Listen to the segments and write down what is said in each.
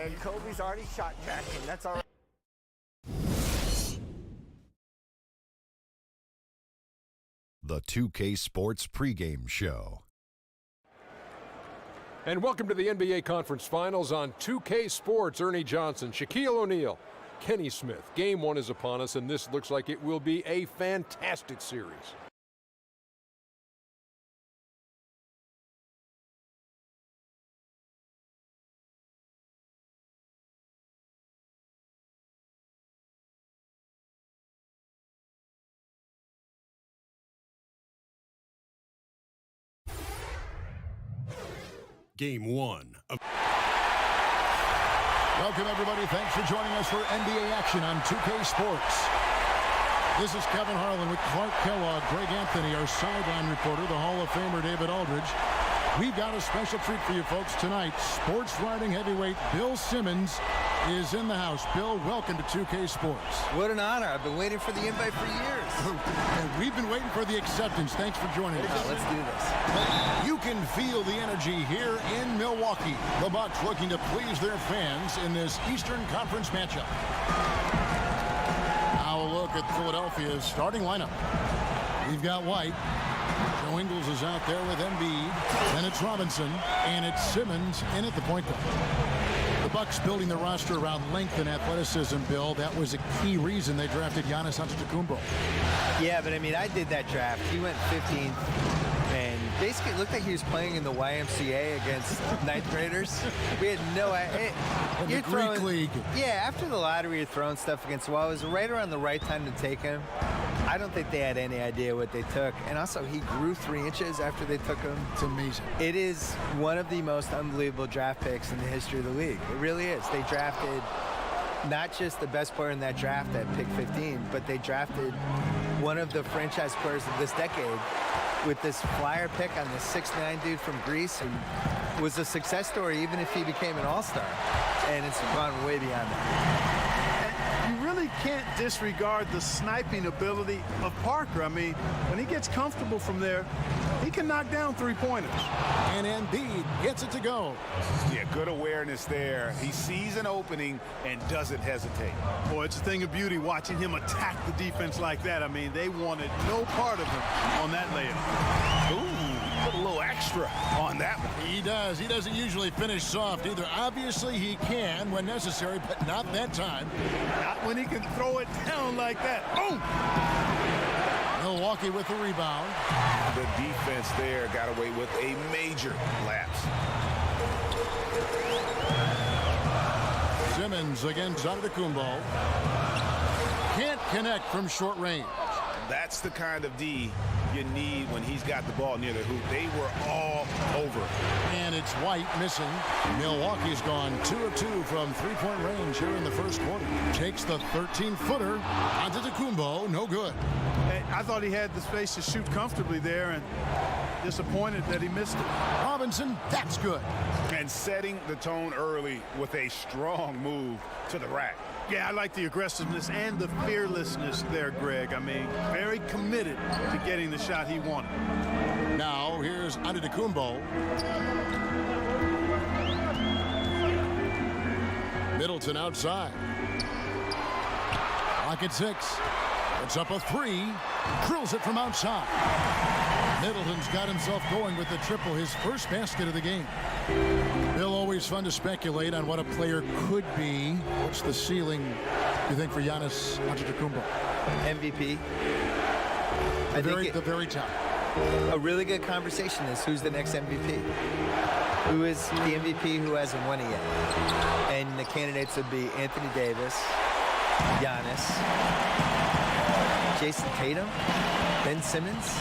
And Kobe's already shot jacking. That's all right. The 2K Sports pregame show. And welcome to the NBA Conference Finals on 2K Sports. Ernie Johnson, Shaquille O'Neal, Kenny Smith. Game one is upon us, and this looks like it will be a fantastic series. Game one of Welcome, everybody. Thanks for joining us for NBA action on 2K Sports. This is Kevin Harlan with Clark Kellogg, Greg Anthony, our sideline reporter, the Hall of Famer David Aldridge. We've got a special treat for you folks tonight. Sports writing heavyweight Bill Simmons is in the house. Bill, welcome to 2K Sports. What an honor. I've been waiting for the invite for years. And we've been waiting for the acceptance. Thanks for joining us. Let's do this. You can feel the energy here in Milwaukee. The Bucks looking to please their fans in this Eastern Conference matchup. Now a look at Philadelphia's starting lineup. We've got White. Joe Ingles is out there with Embiid. Then it's Robinson. And it's Simmons in at the point guard. The Bucks building the roster around length and athleticism, Bill. That was a key reason they drafted Giannis Antetokounmpo. Yeah, but I mean, I did that draft. He went 15th. And basically it looked like he was playing in the YMCA against ninth graders. We had no idea. In the Greek League. Yeah, after the lottery, you're throwing stuff against the wall. It was right around the right time to take him. I don't think they had any idea what they took. And also, he grew 3 inches after they took him. It's amazing. It is one of the most unbelievable draft picks in the history of the league. It really is. They drafted not just the best player in that draft at pick 15, but they drafted one of the franchise players of this decade with this flyer pick on the 6'9" dude from Greece, and was a success story even if he became an all-star. And it's gone way beyond that. You really can't disregard the sniping ability of Parker. I mean, when he gets comfortable from there, he can knock down three-pointers. And Embiid gets it to go. Yeah, good awareness there. He sees an opening and doesn't hesitate. Boy, it's a thing of beauty watching him attack the defense like that. I mean, they wanted no part of him on that layup. Ooh, put a little extra on that one. He does. He doesn't usually finish soft either. Obviously, he can when necessary, but not that time. Not when he can throw it down like that. Boom! Milwaukee with the rebound. The defense there got away with a major lapse. Simmons against Antetokounmpo. Can't connect from short range. That's the kind of D you need when he's got the ball near the hoop. They were all over. And it's White missing. Milwaukee's gone 2 of 2 from three-point range here in the first quarter. Takes the 13-footer. Antetokounmpo, no good. Hey, I thought he had the space to shoot comfortably there, and disappointed that he missed it. Robinson, that's good. And setting the tone early with a strong move to the rack. Yeah, I like the aggressiveness and the fearlessness there, Greg. I mean, very committed to getting the shot he wanted. Now, here's Antetokounmpo. Middleton outside. Clock at 6. It's up a 3. Drills it from outside. Middleton's got himself going with the triple, his first basket of the game. Bill, always fun to speculate on what a player could be. What's the ceiling, you think, for Giannis Antetokounmpo? MVP. The very top. A really good conversation is who's the next MVP? Who is the MVP who hasn't won it yet? And the candidates would be Anthony Davis, Giannis, Jason Tatum, Ben Simmons,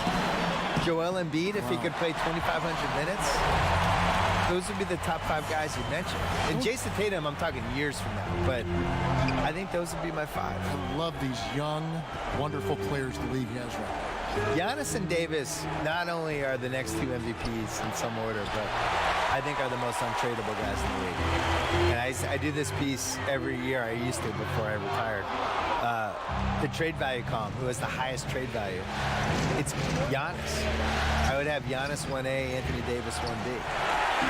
Joel Embiid if he could play 2,500 minutes. Those would be the top 5 guys you mentioned. And Jason Tatum, I'm talking years from now, but I think those would be my 5. I love these young, wonderful players the league has right now. Giannis and Davis not only are the next 2 MVPs in some order, but I think are the most untradeable guys in the league. And I do this piece every year. I used to before I retired. The trade value column, who has the highest trade value. It's Giannis. I would have Giannis 1A, Anthony Davis 1B.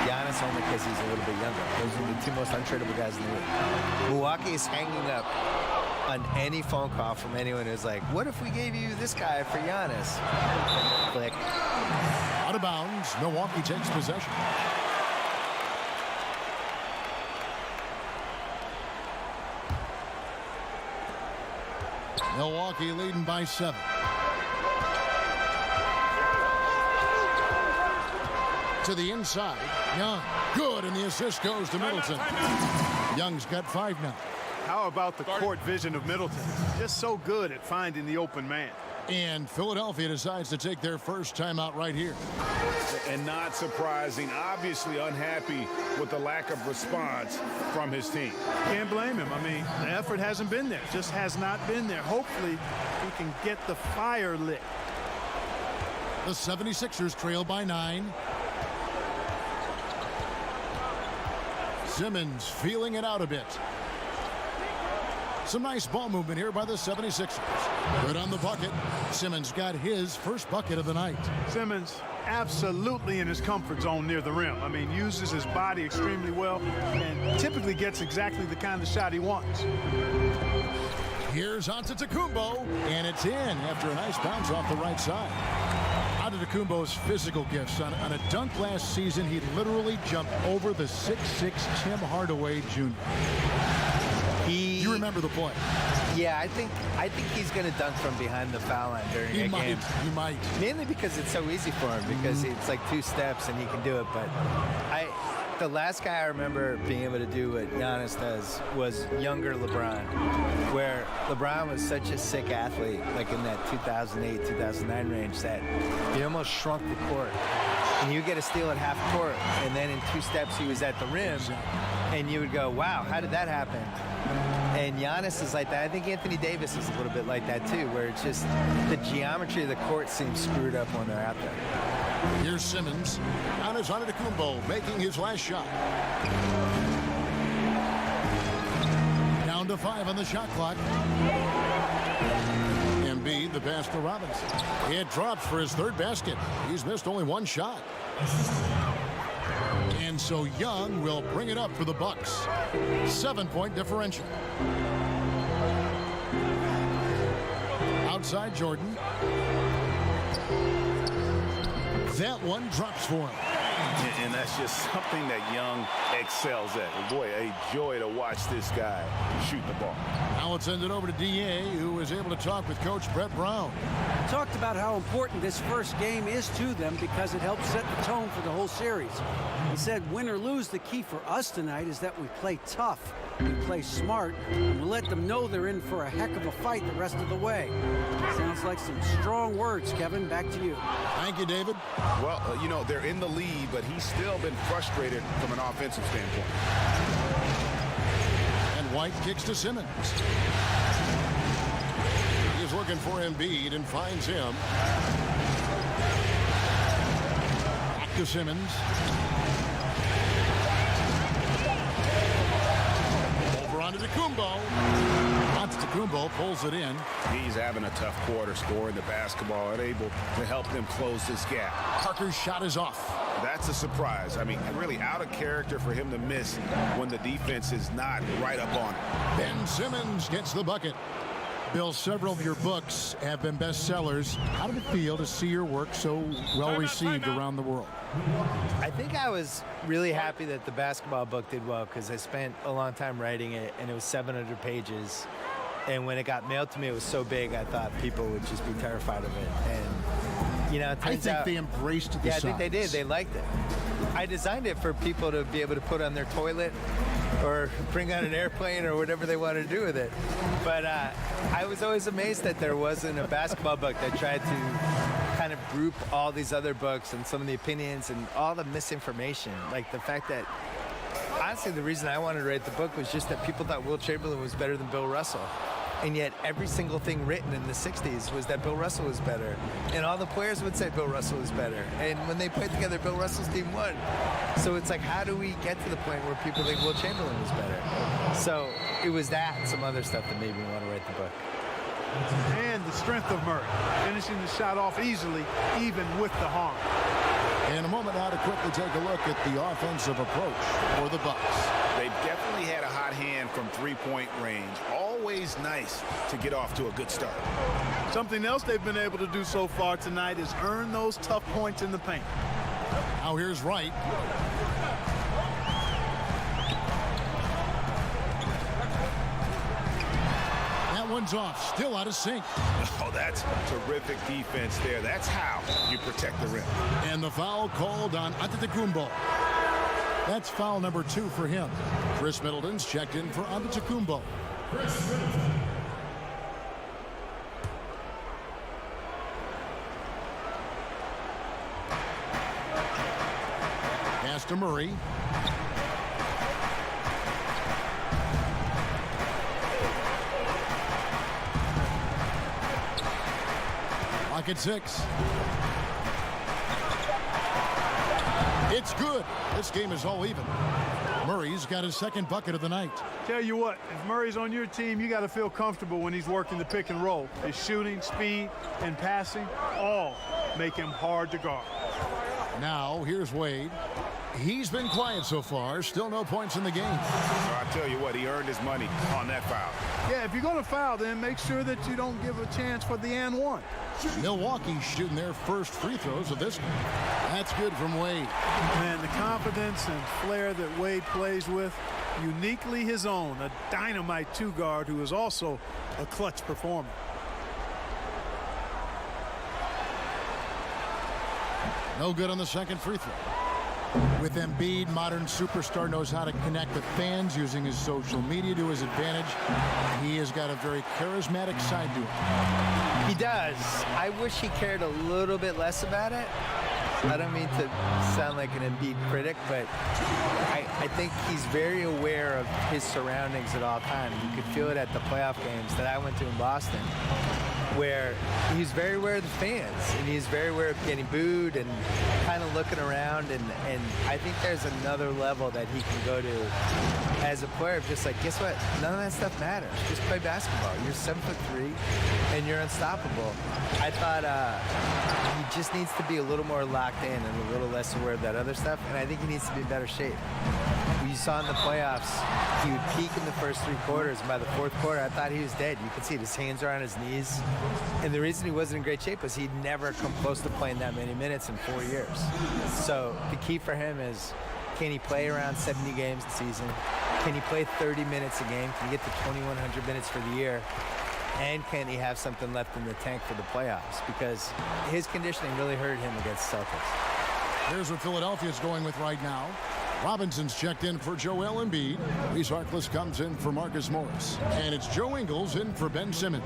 Giannis only because he's a little bit younger. Those are the two most untradeable guys in the league. Milwaukee is hanging up on any phone call from anyone who's like, what if we gave you this guy for Giannis? Click. Out of bounds. Milwaukee takes possession. Milwaukee leading by 7. To the inside. Young. Good, and the assist goes to Middleton. Young's got 5 now. How about the court vision of Middleton? Just so good at finding the open man. And Philadelphia decides to take their first timeout right here. And not surprising, obviously unhappy with the lack of response from his team. Can't blame him. I mean, the effort hasn't been there. Just has not been there. Hopefully, he can get the fire lit. The 76ers trail by 9. Simmons feeling it out a bit. Some nice ball movement here by the 76ers. Good on the bucket. Simmons got his first bucket of the night. Simmons absolutely in his comfort zone near the rim. I mean, uses his body extremely well and typically gets exactly the kind of shot he wants. Here's Antetokounmpo, and it's in after a nice bounce off the right side. Antetokounmpo's physical gifts. On a dunk last season, he literally jumped over the 6'6" Tim Hardaway Jr. You remember the play? Yeah, I think he's going to dunk from behind the foul line during a game. He might. Mainly because it's so easy for him, because it's like 2 steps and he can do it. But the last guy I remember being able to do what Giannis does was younger LeBron, where LeBron was such a sick athlete, like in that 2008, 2009 range, that he almost shrunk the court. And you get a steal at half court, and then in 2 steps he was at the rim, and you would go, wow, how did that happen? And Giannis is like that. I think Anthony Davis is a little bit like that too, where it's just the geometry of the court seems screwed up when they're out there. Here's Simmons. Giannis Antetokounmpo making his last shot. Down to 5 on the shot clock. Embiid, the pass to Robinson. It drops for his 3rd basket. He's missed only 1 shot. And so Young will bring it up for the Bucks. 7-point differential. Outside Jordan. That one drops for him. And that's just something that Young excels at. Boy, a joy to watch this guy shoot the ball. Now let's send it over to D.A., who was able to talk with Coach Brett Brown. Talked about how important this first game is to them because it helps set the tone for the whole series. He said, win or lose, the key for us tonight is that we play tough, we play smart, and we let them know they're in for a heck of a fight the rest of the way. Sounds like some strong words, Kevin. Back to you. Thank you, David. Well, you know, they're in the lead, but he's still been frustrated from an offensive standpoint. And White kicks to Simmons. He's looking for Embiid and finds him. Back to Simmons. Over onto Antetokounmpo. Antetokounmpo pulls it in. He's having a tough quarter, scoring the basketball and able to help them close this gap. Parker's shot is off. That's a surprise. I mean, really out of character for him to miss when the defense is not right up on it. Ben Simmons gets the bucket. Bill, several of your books have been bestsellers. How did it feel to see your work so well received around the world? I think I was really happy that the basketball book did well because I spent a long time writing it, and it was 700 pages. And when it got mailed to me, it was so big, I thought people would just be terrified of it. And, you know, it turns out, I think they embraced the size. I think they did. They liked it. I designed it for people to be able to put on their toilet or bring on an airplane or whatever they wanted to do with it. But I was always amazed that there wasn't a basketball book that tried to kind of group all these other books and some of the opinions and all the misinformation. Like the fact that, honestly, the reason I wanted to write the book was just that people thought Wilt Chamberlain was better than Bill Russell. And yet every single thing written in the 60s was that Bill Russell was better. And all the players would say Bill Russell was better. And when they played together, Bill Russell's team won. So it's like, how do we get to the point where people think Wilt Chamberlain was better? So it was that and some other stuff that made me want to write the book. And the strength of Murray, finishing the shot off easily, even with the harm. And a moment now to quickly take a look at the offensive approach for the Bucks. They've definitely had a hot hand from three-point range. Always nice to get off to a good start. Something else they've been able to do so far tonight is earn those tough points in the paint. Now here's Wright. That one's off. Still out of sync. Oh, that's terrific defense there. That's how you protect the rim. And the foul called on Antetokounmpo. That's foul number 2 for him. Chris Middleton's checked in for Antetokounmpo. Pass to Murray. Lock at 6. It's good. This game is all even. Murray's got his second bucket of the night. Tell you what, if Murray's on your team, you got to feel comfortable when he's working the pick and roll. His shooting, speed, and passing all make him hard to guard. Now, here's Wade. He's been quiet so far. Still no points in the game. I tell you what, he earned his money on that foul. Yeah, if you're going to foul, then make sure that you don't give a chance for the and one. Milwaukee shooting their first free throws of this game. That's good from Wade. Man, the confidence and flair that Wade plays with, uniquely his own. A dynamite two-guard who is also a clutch performer. No good on the second free throw. With Embiid, modern superstar knows how to connect with fans using his social media to his advantage. He has got a very charismatic side to him. He does. I wish he cared a little bit less about it. I don't mean to sound like an Embiid critic, but I think he's very aware of his surroundings at all times. You could feel it at the playoff games that I went to in Boston, where he's very aware of the fans, and he's very aware of getting booed and kind of looking around, and I think there's another level that he can go to as a player of just like, guess what? None of that stuff matters. Just play basketball. You're 7'3", and you're unstoppable. I thought he just needs to be a little more locked in and a little less aware of that other stuff, and I think he needs to be in better shape. You saw in the playoffs, he would peak in the first 3 quarters, and by the 4th quarter, I thought he was dead. You could see his hands are on his knees. And the reason he wasn't in great shape was he'd never come close to playing that many minutes in 4 years. So the key for him is, can he play around 70 games a season? Can he play 30 minutes a game? Can he get to 2,100 minutes for the year? And can he have something left in the tank for the playoffs? Because his conditioning really hurt him against Celtics. Here's what Philadelphia's going with right now. Robinson's checked in for Joel Embiid. Reese Harkless comes in for Marcus Morris. And it's Joe Ingles in for Ben Simmons.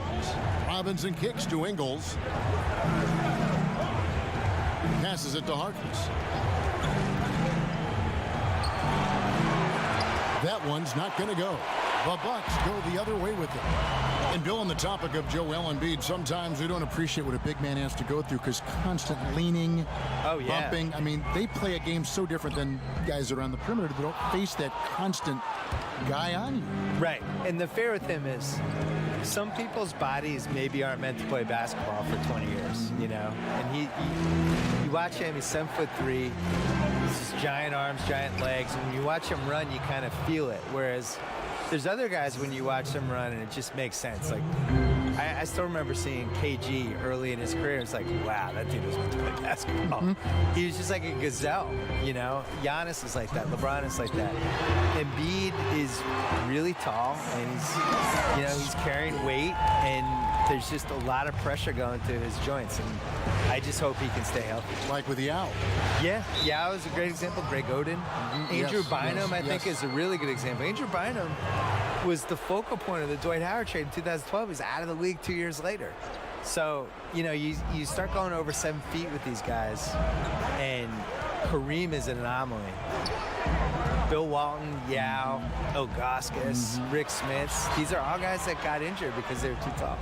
Robinson kicks to Ingles. Passes it to Harkless. That one's not going to go. The Bucks go the other way with it. And Bill, on the topic of Joel Embiid, sometimes we don't appreciate what a big man has to go through because constant leaning, bumping. I mean, they play a game so different than guys around the perimeter. They don't face that constant guy on you. Right. And the fear with him is some people's bodies maybe aren't meant to play basketball for 20 years, you know? And you watch him, he's 7'3". He's giant arms, giant legs. And when you watch him run, you kind of feel it. Whereas there's other guys when you watch them run and it just makes sense. Like I still remember seeing KG early in his career. It's like, wow, that dude was meant to play basketball. He was just like a gazelle, you know? Giannis is like that. LeBron is like that. Embiid is really tall and he's carrying weight and there's just a lot of pressure going through his joints. And I just hope he can stay healthy. Like with Yao. Yeah, Yao is a great example. Greg Oden. Andrew Bynum, I think, is a really good example. Andrew Bynum was the focal point of the Dwight Howard trade in 2012. He's out of the league 2 years later. So, you know, you start going over 7 feet with these guys, and Kareem is an anomaly. Bill Walton, Yao, Ilgauskas, Rick Smits. These are all guys that got injured because they were too tall.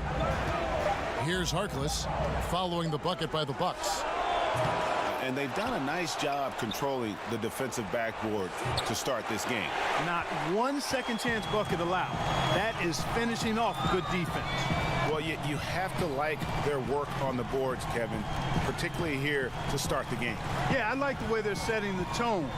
Here's Harkless following the bucket by the Bucks. And they've done a nice job controlling the defensive backboard to start this game. Not one second chance bucket allowed. That is finishing off good defense. Well, you have to like their work on the boards, Kevin, particularly here to start the game. Yeah, I like the way they're setting the tone.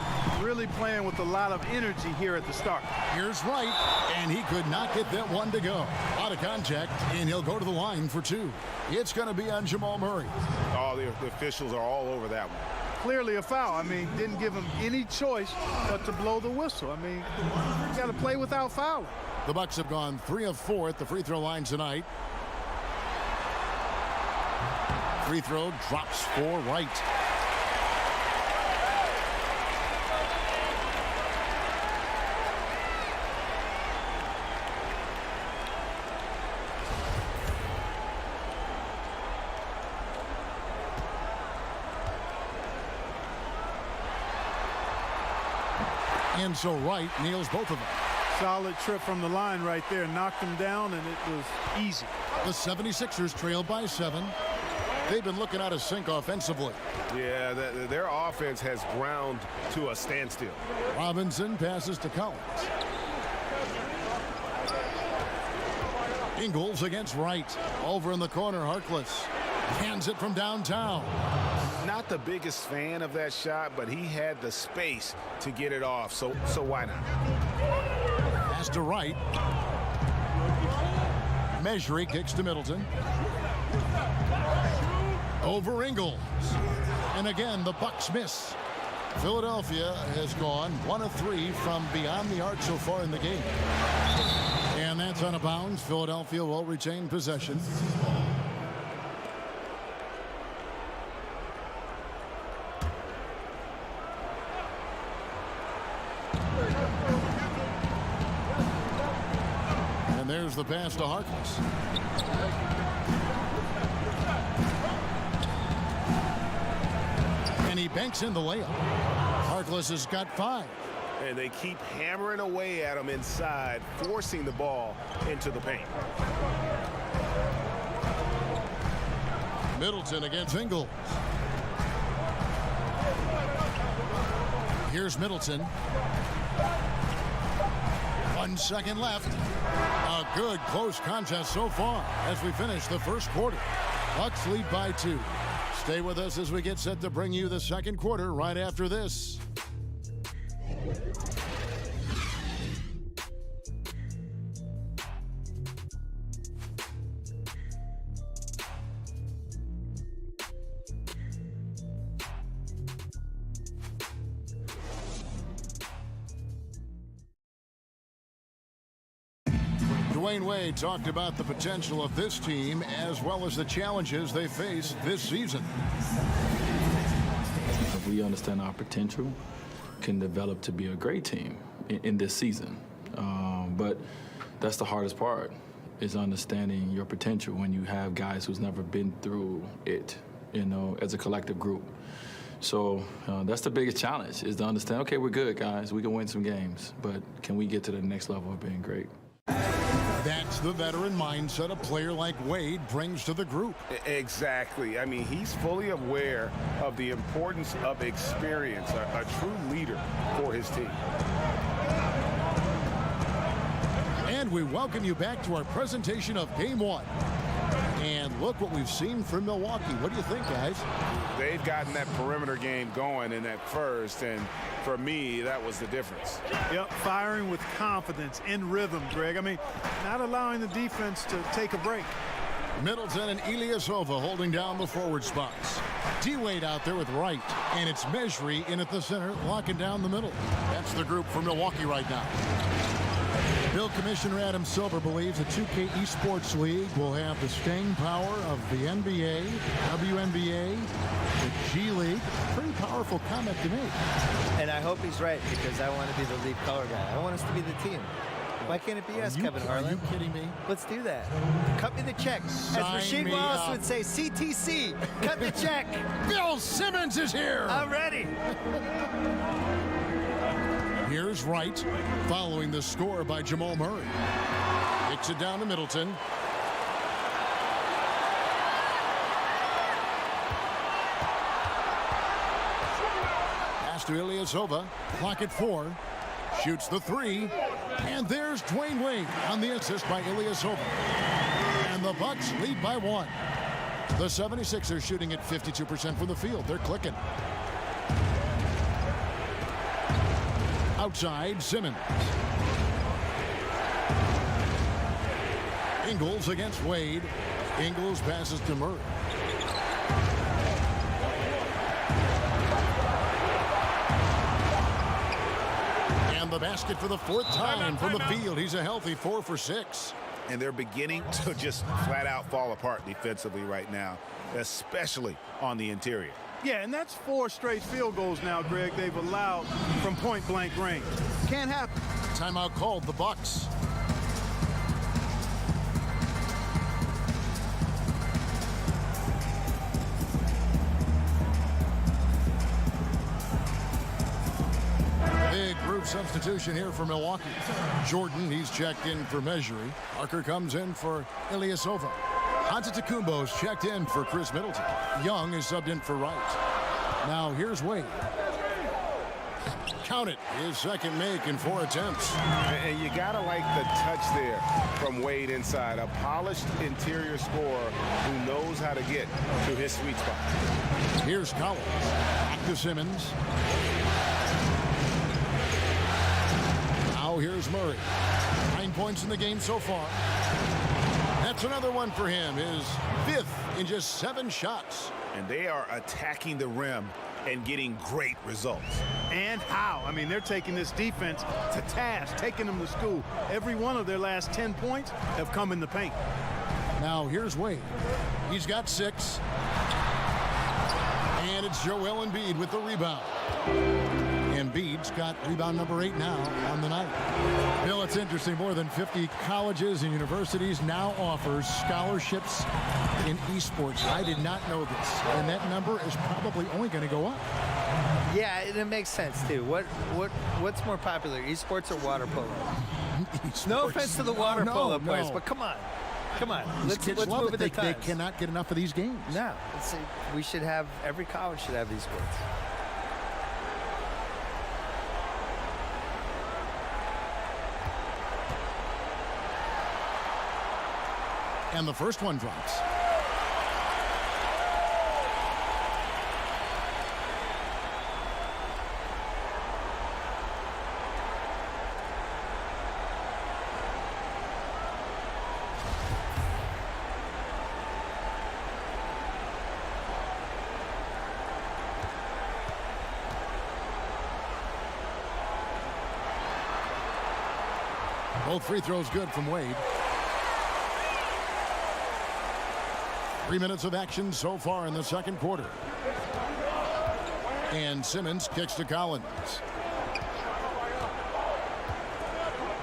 Really playing with a lot of energy here at the start. Here's Wright, and he could not get that one to go. Out of contact, and he'll go to the line for 2. It's going to be on Jamal Murray. Oh, the officials are all over that one. Clearly a foul. I mean, didn't give him any choice but to blow the whistle. I mean, you got to play without fouling. The Bucks have gone 3 of 4 at the free throw line tonight. Free throw drops for Wright. And so Wright nails both of them. Solid trip from the line right there. Knocked him down, and it was easy. The 76ers trail by 7. They've been looking out of sync offensively. Yeah, their offense has ground to a standstill. Robinson passes to Collins. Ingles against Wright. Over in the corner, Harkless hands it from downtown. Not the biggest fan of that shot, but he had the space to get it off, so why not? Pass to Wright. Measury kicks to Middleton. Over Ingles. And again, the Bucks miss. Philadelphia has gone 1 of 3 from beyond the arc so far in the game. And that's out of bounds. Philadelphia will retain possession. And there's the pass to Harkless. And he banks in the layup. Harkless has got 5. And they keep hammering away at him inside, forcing the ball into the paint. Middleton against Ingles. Here's Middleton. 1 second left. A good close contest so far as we finish the first quarter. Bucks lead by 2. Stay with us as we get set to bring you the second quarter right after this. Dwayne Wade talked about the potential of this team as well as the challenges they face this season. If we understand our potential, can develop to be a great team in this season. But that's the hardest part, is understanding your potential when you have guys who's never been through it, you know, as a collective group. So that's the biggest challenge, is to understand, okay, we're good, guys. We can win some games, but can we get to the next level of being great? That's the veteran mindset a player like Wade brings to the group. Exactly. I mean, he's fully aware of the importance of experience, a true leader for his team. And we welcome you back to our presentation of Game 1. And look what we've seen from Milwaukee. What do you think, guys? They've gotten that perimeter game going in that first, and for me, that was the difference. Yep, firing with confidence, in rhythm, Greg. I mean, not allowing the defense to take a break. Middleton and Ilyasova holding down the forward spots. D-Wade out there with Wright, and it's Measury in at the center, locking down the middle. That's the group for Milwaukee right now. Bill Commissioner Adam Silver believes the 2K Esports League will have the staying power of the NBA, WNBA, the G League. Pretty powerful comment to make. And I hope he's right, because I want to be the lead color guy. I want us to be the team. Why can't it be us, Kevin Harlan? Are you kidding me? Let's do that. Cut me the check. Sign As Rasheed me Wallace up. would say, CTC, cut the check. Bill Simmons is here. I'm ready. Here's Wright, following the score by Jamal Murray. Kicks it down to Middleton. Pass to Ilyasova. Clock at 4. Shoots the 3. And there's Dwayne Wade on the assist by Ilyasova. And And the Bucks lead by 1. The 76ers shooting at 52% from the field. They're clicking. Outside, Simmons. Ingles against Wade. Ingles passes to Murray. And the basket for the 4th time from the field. He's a healthy 4 for 6. And they're beginning to just flat out fall apart defensively right now, especially on the interior. Yeah, and that's 4 straight field goals now, Greg, they've allowed from point-blank range. Can't happen. Timeout called, the Bucks. Big group substitution here for Milwaukee. Jordan, he's checked in for Mejri. Parker comes in for Ilyasova. Antetokounmpo's checked in for Chris Middleton. Young is subbed in for Wright. Now here's Wade. Count it. His second make in 4 attempts. And you got to like the touch there from Wade inside. A polished interior scorer who knows how to get to his sweet spot. Here's Collins. Back to Simmons. Now here's Murray. 9 points in the game so far. That's another one for him. His 5th in just 7 shots. And they are attacking the rim and getting great results. And how? I mean, they're taking this defense to task, taking them to school. Every one of their last 10 points have come in the paint. Now here's Wade. He's got 6. And it's Joel Embiid with the rebound. Embiid's got rebound number 8 now on the night. Bill, it's interesting. More than 50 colleges and universities now offers scholarships in esports. I did not know this. And that number is probably only going to go up. Yeah, it makes sense, too. What's more popular, esports or water polo? No offense to the water polo players, but come on. Come on. Let's move love with it. the They times. cannot get enough of these games. No. We should have, every college should have these sports. And the first one drops. Both free throws good from Wade. 3 minutes of action so far in the second quarter. And Simmons kicks to Collins.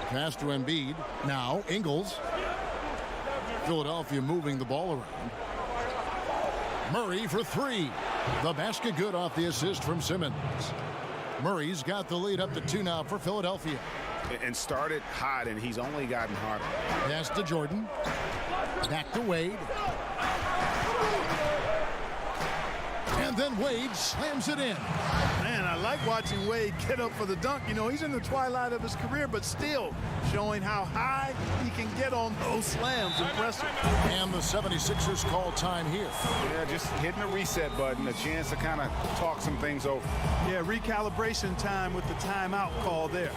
Pass to Embiid. Now Ingles. Philadelphia moving the ball around. Murray for 3. The basket good off the assist from Simmons. Murray's got the lead up to 2 now for Philadelphia. And started hot, and he's only gotten hotter. Pass to Jordan. Back to Wade. And then Wade slams it in. Man, I like watching Wade get up for the dunk. You know, he's in the twilight of his career, but still showing how high he can get on those slams. Impressive. And the 76ers call time here. Yeah, just hitting the reset button, a chance to kind of talk some things over. Yeah, recalibration time with the timeout call there.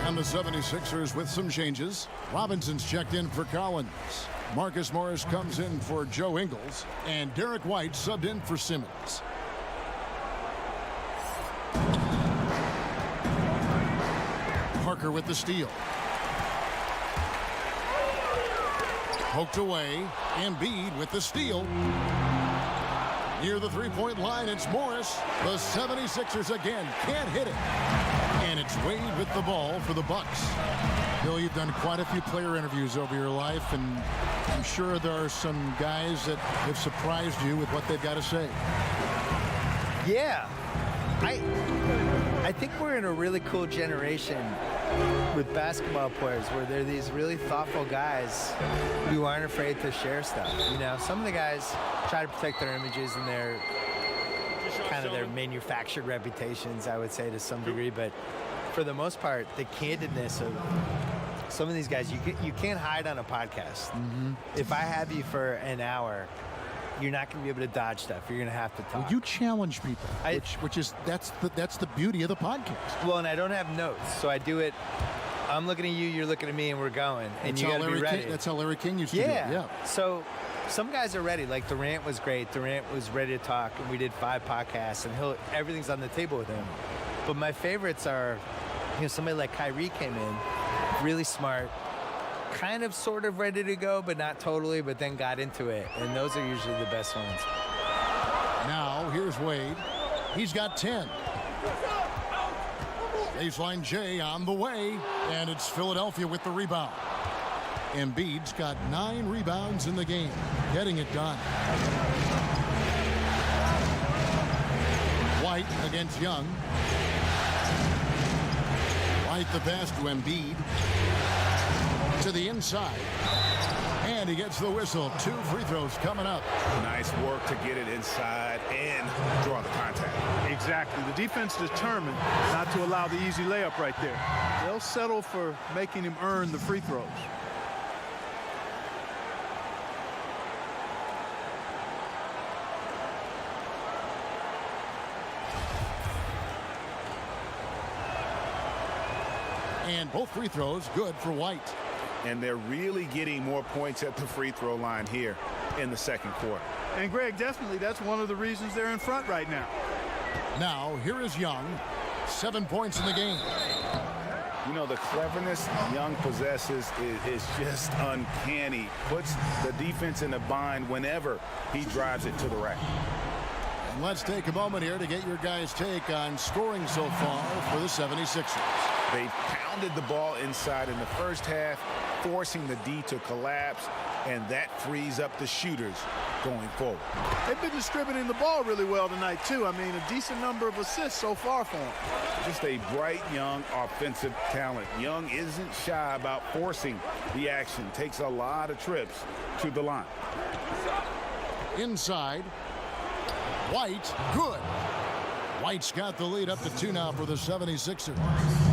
And the 76ers with some changes. Robinson's checked in for Collins. Marcus Morris comes in for Joe Ingles. And Derek White subbed in for Simmons. Parker with the steal. Poked away. Embiid with the steal. Near the three-point line, it's Morris. The 76ers again can't hit it. And it's Wade with the ball for the Bucks. Bill, you've done quite a few player interviews over your life, and I'm sure there are some guys that have surprised you with what they've got to say. Yeah. I think we're in a really cool generation with basketball players where they're these really thoughtful guys who aren't afraid to share stuff. You know, some of the guys try to protect their images and their kind of their manufactured reputations, I would say, to some degree. But for the most part, the candidness of some of these guys, you can't hide on a podcast. Mm-hmm. If I have you for an hour, you're not going to be able to dodge stuff. You're going to have to talk. Well, you challenge people, that's the beauty of the podcast. Well, and I don't have notes, so I do it. I'm looking at you, you're looking at me, and we're going. And you got to be ready. That's how Larry King used to do it. Yeah. So some guys are ready. Like Durant was great. Durant was ready to talk, and we did 5 podcasts, and everything's on the table with him. But my favorites are, somebody like Kyrie came in, really smart, kind of sort of ready to go, but not totally, but then got into it. And those are usually the best ones. Now, here's Wade. He's got 10. Baseline J on the way, and it's Philadelphia with the rebound. Embiid's got 9 rebounds in the game, getting it done. White against Young. White the pass to Embiid. To the inside. And he gets the whistle. 2 free throws coming up. Nice work to get it inside and draw the contact. Exactly. The defense determined not to allow the easy layup right there. They'll settle for making him earn the free throws. And both free throws good for White. And they're really getting more points at the free throw line here in the second quarter. And Greg, definitely that's one of the reasons they're in front right now. Now, here is Young. 7 points in the game. You know, the cleverness Young possesses is just uncanny. Puts the defense in a bind whenever he drives it to the rack. And let's take a moment here to get your guys' take on scoring so far for the 76ers. They pounded the ball inside in the first half, forcing the D to collapse, and that frees up the shooters going forward. They've been distributing the ball really well tonight, too. I mean, a decent number of assists so far for them. Just a bright, young, offensive talent. Young isn't shy about forcing the action. Takes a lot of trips to the line. Inside. White, good. White's got the lead up to 2 now for the 76ers.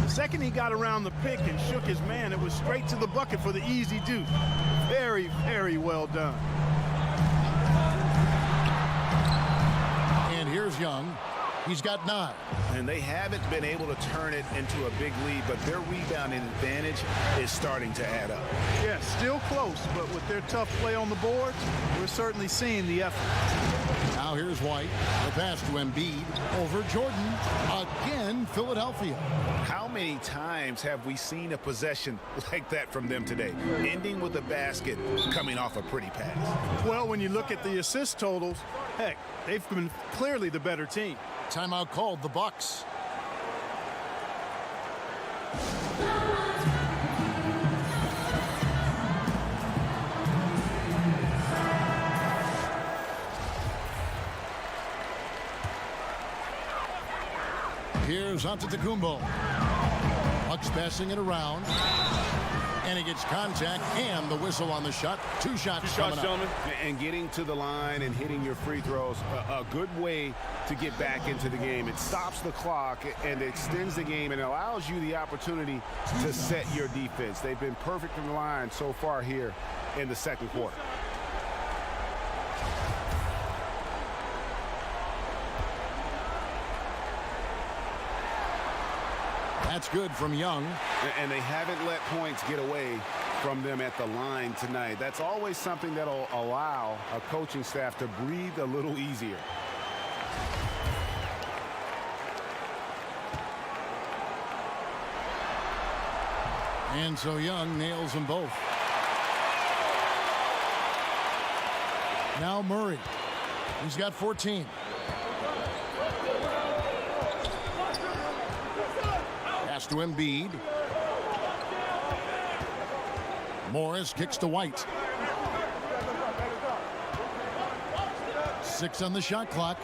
The second he got around the pick and shook his man, it was straight to the bucket for the easy deuce. Very, very well done. And here's Young. He's got 9. And they haven't been able to turn it into a big lead, but their rebounding advantage is starting to add up. Yeah, still close, but with their tough play on the boards, we're certainly seeing the effort. Now here's White. The pass to Embiid over Jordan. Again, Philadelphia. How many times have we seen a possession like that from them today, ending with a basket coming off a pretty pass? Well, when you look at the assist totals, heck, they've been clearly the better team. Timeout called, the Bucks. Here's Antetokounmpo. Bucks passing it around. And he gets contact and the whistle on the shot. 2 shots coming up. And getting to the line and hitting your free throws, a good way to get back into the game. It stops the clock and extends the game and allows you the opportunity to set your defense. They've been perfect in the line so far here in the second quarter. That's good from Young. And they haven't let points get away from them at the line tonight. That's always something that'll allow a coaching staff to breathe a little easier. And so Young nails them both. Now Murray. He's got 14. Pass to Embiid. Morris kicks to White. 6 on the shot clock.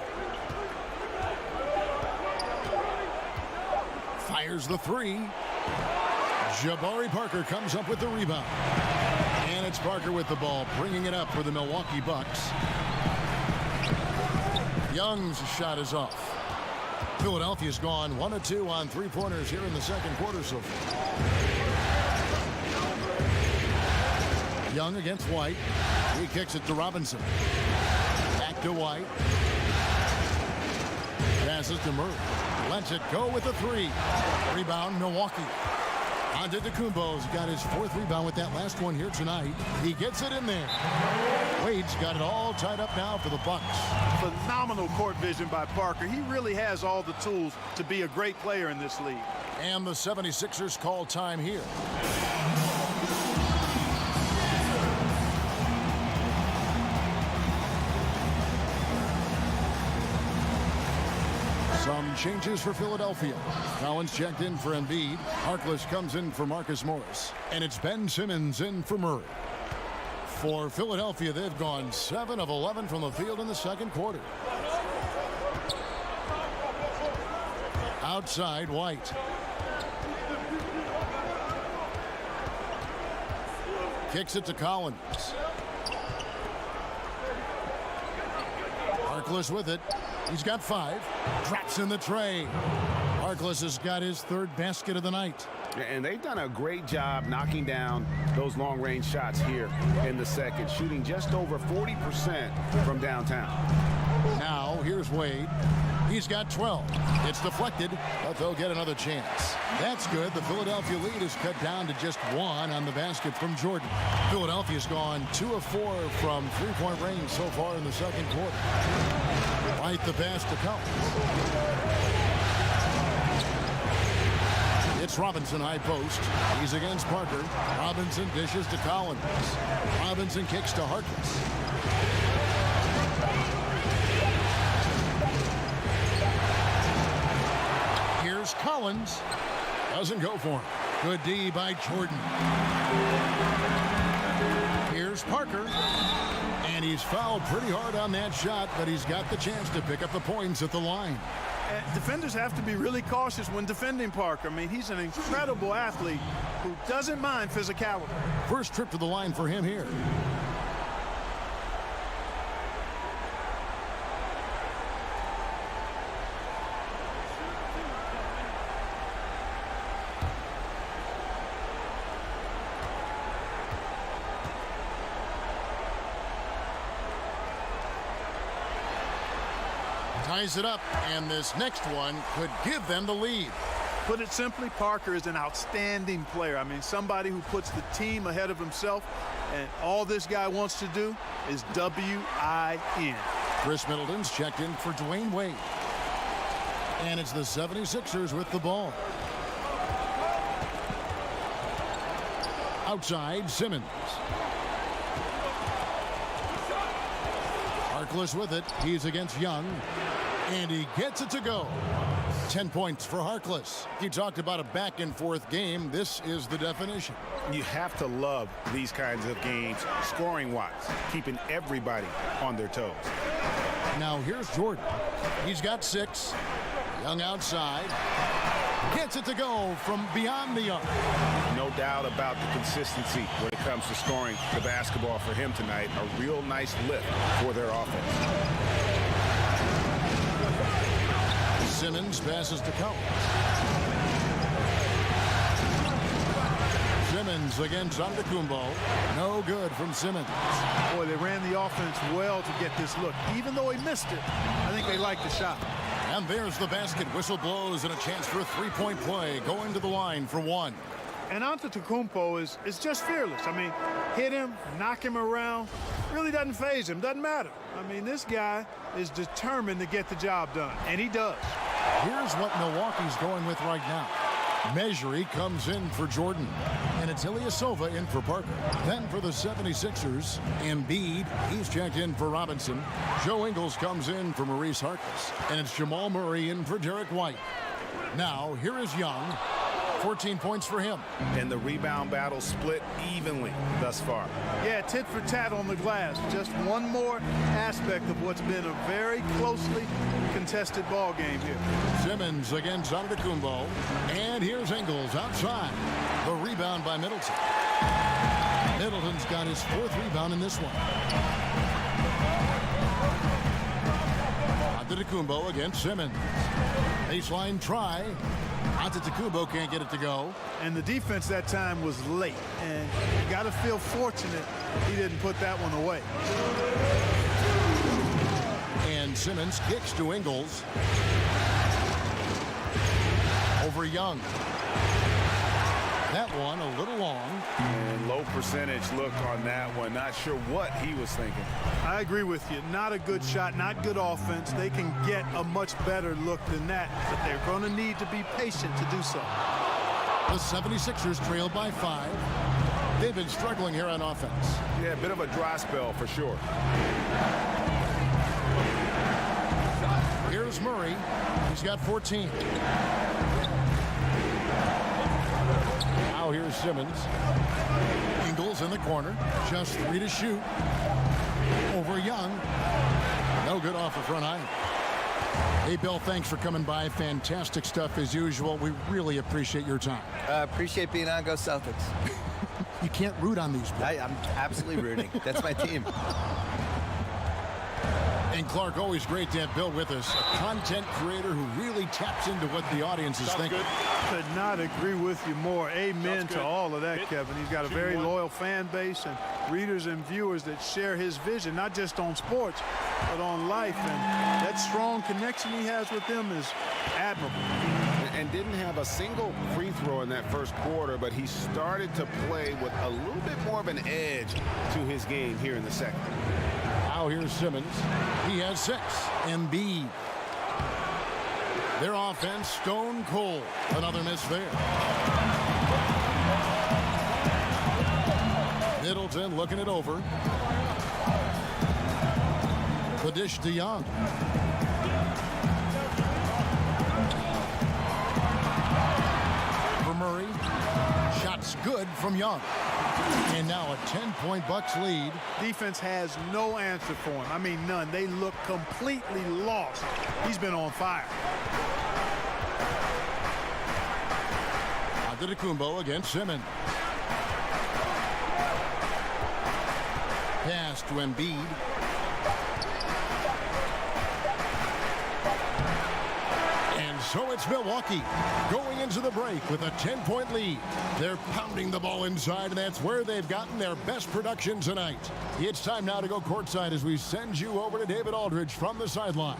Fires the three. Jabari Parker comes up with the rebound. And it's Parker with the ball, bringing it up for the Milwaukee Bucks. Young's shot is off. Philadelphia's gone 1 of 2 on three-pointers here in the second quarter so far. Young against White. He kicks it to Robinson. Back to White. Passes to Murray. Lets it go with a three. Rebound, Milwaukee. Antetokounmpo's got his 4th rebound with that last one here tonight. He gets it in there. Wade's got it all tied up now for the Bucks. Phenomenal court vision by Parker. He really has all the tools to be a great player in this league. And the 76ers call time here. Some changes for Philadelphia. Collins checked in for Embiid. Harkless comes in for Marcus Morris. And it's Ben Simmons in for Murray. For Philadelphia, they've gone 7 of 11 from the field in the second quarter. Outside, White. Kicks it to Collins. Harkless with it. He's got 5. Drops in the tray. Harkless has got his 3rd basket of the night. And they've done a great job knocking down those long-range shots here in the second, shooting just over 40% from downtown. Now, here's Wade. He's got 12. It's deflected, but they'll get another chance. That's good. The Philadelphia lead is cut down to just 1 on the basket from Jordan. Philadelphia's gone 2 of 4 from three-point range so far in the second quarter. Right the pass to Collins. It's Robinson high post. He's against Parker. Robinson dishes to Collins. Robinson kicks to Harkless. Here's Collins. Doesn't go for him. Good D by Jordan. Here's Parker. And he's fouled pretty hard on that shot, but he's got the chance to pick up the points at the line. Defenders have to be really cautious when defending Parker. I mean, he's an incredible athlete who doesn't mind physicality. First trip to the line for him here. Ties it up, and this next one could give them the lead. Put it simply, Parker is an outstanding player. I mean, somebody who puts the team ahead of himself, and all this guy wants to do is W-I-N. Chris Middleton's checked in for Dwayne Wade. And it's the 76ers with the ball. Outside, Simmons. Harkless with it. He's against Young. And he gets it to go. 10 points for Harkless. You talked about a back-and-forth game. This is the definition. You have to love these kinds of games, scoring-wise, keeping everybody on their toes. Now here's Jordan. He's got 6. Young outside. Gets it to go from beyond the arc. No doubt about the consistency when it comes to scoring the basketball for him tonight. A real nice lift for their offense. Simmons passes to Collins. Simmons against Antetokounmpo. No good from Simmons. Boy, they ran the offense well to get this look. Even though he missed it, I think they liked the shot. And there's the basket. Whistle blows and a chance for a three-point play. Going to the line for 1. And Antetokounmpo is just fearless. I mean, hit him, knock him around. Really doesn't faze him. Doesn't matter. I mean, this guy is determined to get the job done. And he does. Here's what Milwaukee's going with right now. Measury comes in for Jordan. And it's Ilyasova in for Parker. Then for the 76ers, Embiid, he's checked in for Robinson. Joe Ingles comes in for Maurice Harkless. And it's Jamal Murray in for Derek White. Now, here is Young. 14 points for him. And the rebound battle split evenly thus far. Yeah, tit for tat on the glass. Just one more aspect of what's been a very closely contested ball game here. Simmons against Antetokounmpo. And here's Ingles outside. The rebound by Middleton. Middleton's got his 4th rebound in this one. Antetokounmpo against Simmons. Baseline try. Antetokounmpo can't get it to go. And the defense that time was late. And you got to feel fortunate he didn't put that one away. And Simmons kicks to Ingles. Over Young. That one a little long. And low percentage look on that one. Not sure what he was thinking. I agree with you. Not a good shot, not good offense. They can get a much better look than that, but they're going to need to be patient to do so. The 76ers trail by 5. They've been struggling here on offense. Yeah, a bit of a dry spell for sure. Here's Murray. He's got 14. Now here's Simmons. Ingles in the corner. Just 3 to shoot. Over Young. No good off the front iron. Hey, Bill, thanks for coming by. Fantastic stuff as usual. We really appreciate your time. Appreciate being on. Go Celtics. You can't root on these. I'm absolutely rooting. That's my team. And Clark, always great to have Bill with us, a content creator who really taps into what the audience is thinking. Could not agree with you more. Amen to all of that, Kevin. He's got a very loyal fan base and readers and viewers that share his vision, not just on sports, but on life. And that strong connection he has with them is admirable. And didn't have a single free throw in that first quarter, but he started to play with a little bit more of an edge to his game here in the second. Now here's Simmons. He has 6. Embiid. Their offense stone cold. Another miss there. Middleton looking it over. The dish to Young. For Murray. Shots good from Young. And now a 10-point Bucks lead. Defense has no answer for him. I mean, none. They look completely lost. He's been on fire. Antetokounmpo against Simmons. Pass to Embiid. And so it's Milwaukee going into the break with a 10-point lead. They're pounding the ball inside, and that's where they've gotten their best production tonight. It's time now to go courtside as we send you over to David Aldridge from the sideline.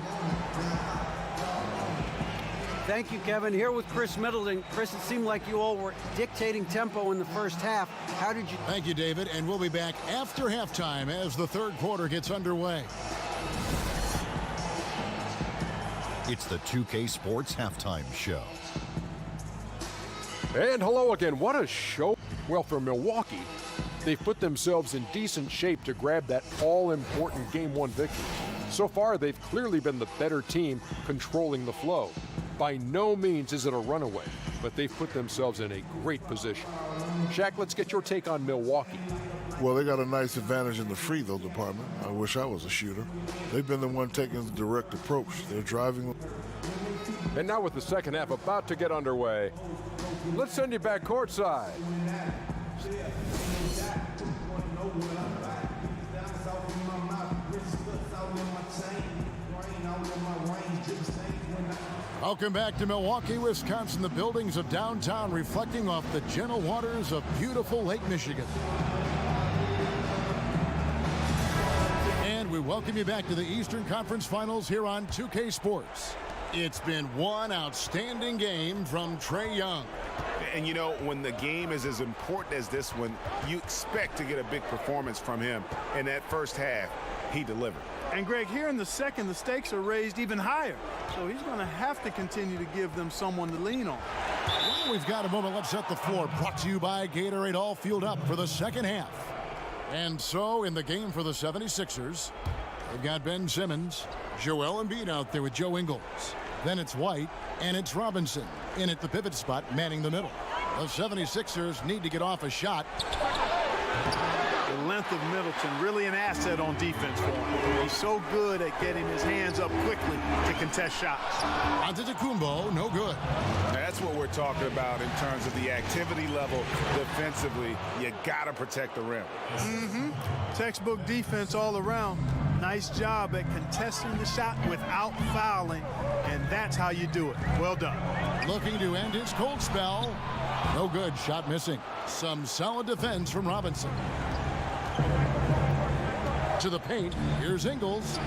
Thank you, Kevin. Here with Chris Middleton. Chris, it seemed like you all were dictating tempo in the first half. How did you... Thank you, David, and we'll be back after halftime as the third quarter gets underway. It's the 2K Sports Halftime Show. And hello again. What a show. Well, for Milwaukee, they've put themselves in decent shape to grab that all-important Game 1 victory. So far, they've clearly been the better team controlling the flow. By no means is it a runaway, but they've put themselves in a great position. Shaq, let's get your take on Milwaukee. Well, they got a nice advantage in the free throw department. I wish I was a shooter. They've been the one taking the direct approach. They're driving. And now with the second half about to get underway, let's send you back courtside. Welcome back to Milwaukee, Wisconsin. The buildings of downtown reflecting off the gentle waters of beautiful Lake Michigan. And we welcome you back to the Eastern Conference Finals here on 2K Sports. It's been one outstanding game from Trae Young. And you know, when the game is as important as this one, you expect to get a big performance from him. In that first half, he delivered. And Greg, here in the second, the stakes are raised even higher. So he's going to have to continue to give them someone to lean on. Well, we've got a moment. Let's set the floor. Brought to you by Gatorade, all fueled up for the second half. And so in the game for the 76ers, they've got Ben Simmons, Joel Embiid out there with Joe Ingles. Then it's White, and it's Robinson in at the pivot spot, manning the middle. The 76ers need to get off a shot. The length of Middleton really an asset on defense for him. He's so good at getting his hands up quickly to contest shots. Antetokounmpo, no good. That's what we're talking about in terms of the activity level defensively. You got to protect the rim. Textbook defense all around. Nice job at contesting the shot without fouling, and that's how you do it. Well done. Looking to end his cold spell. No good, shot missing. Some solid defense from Robinson. To the paint, here's Ingles,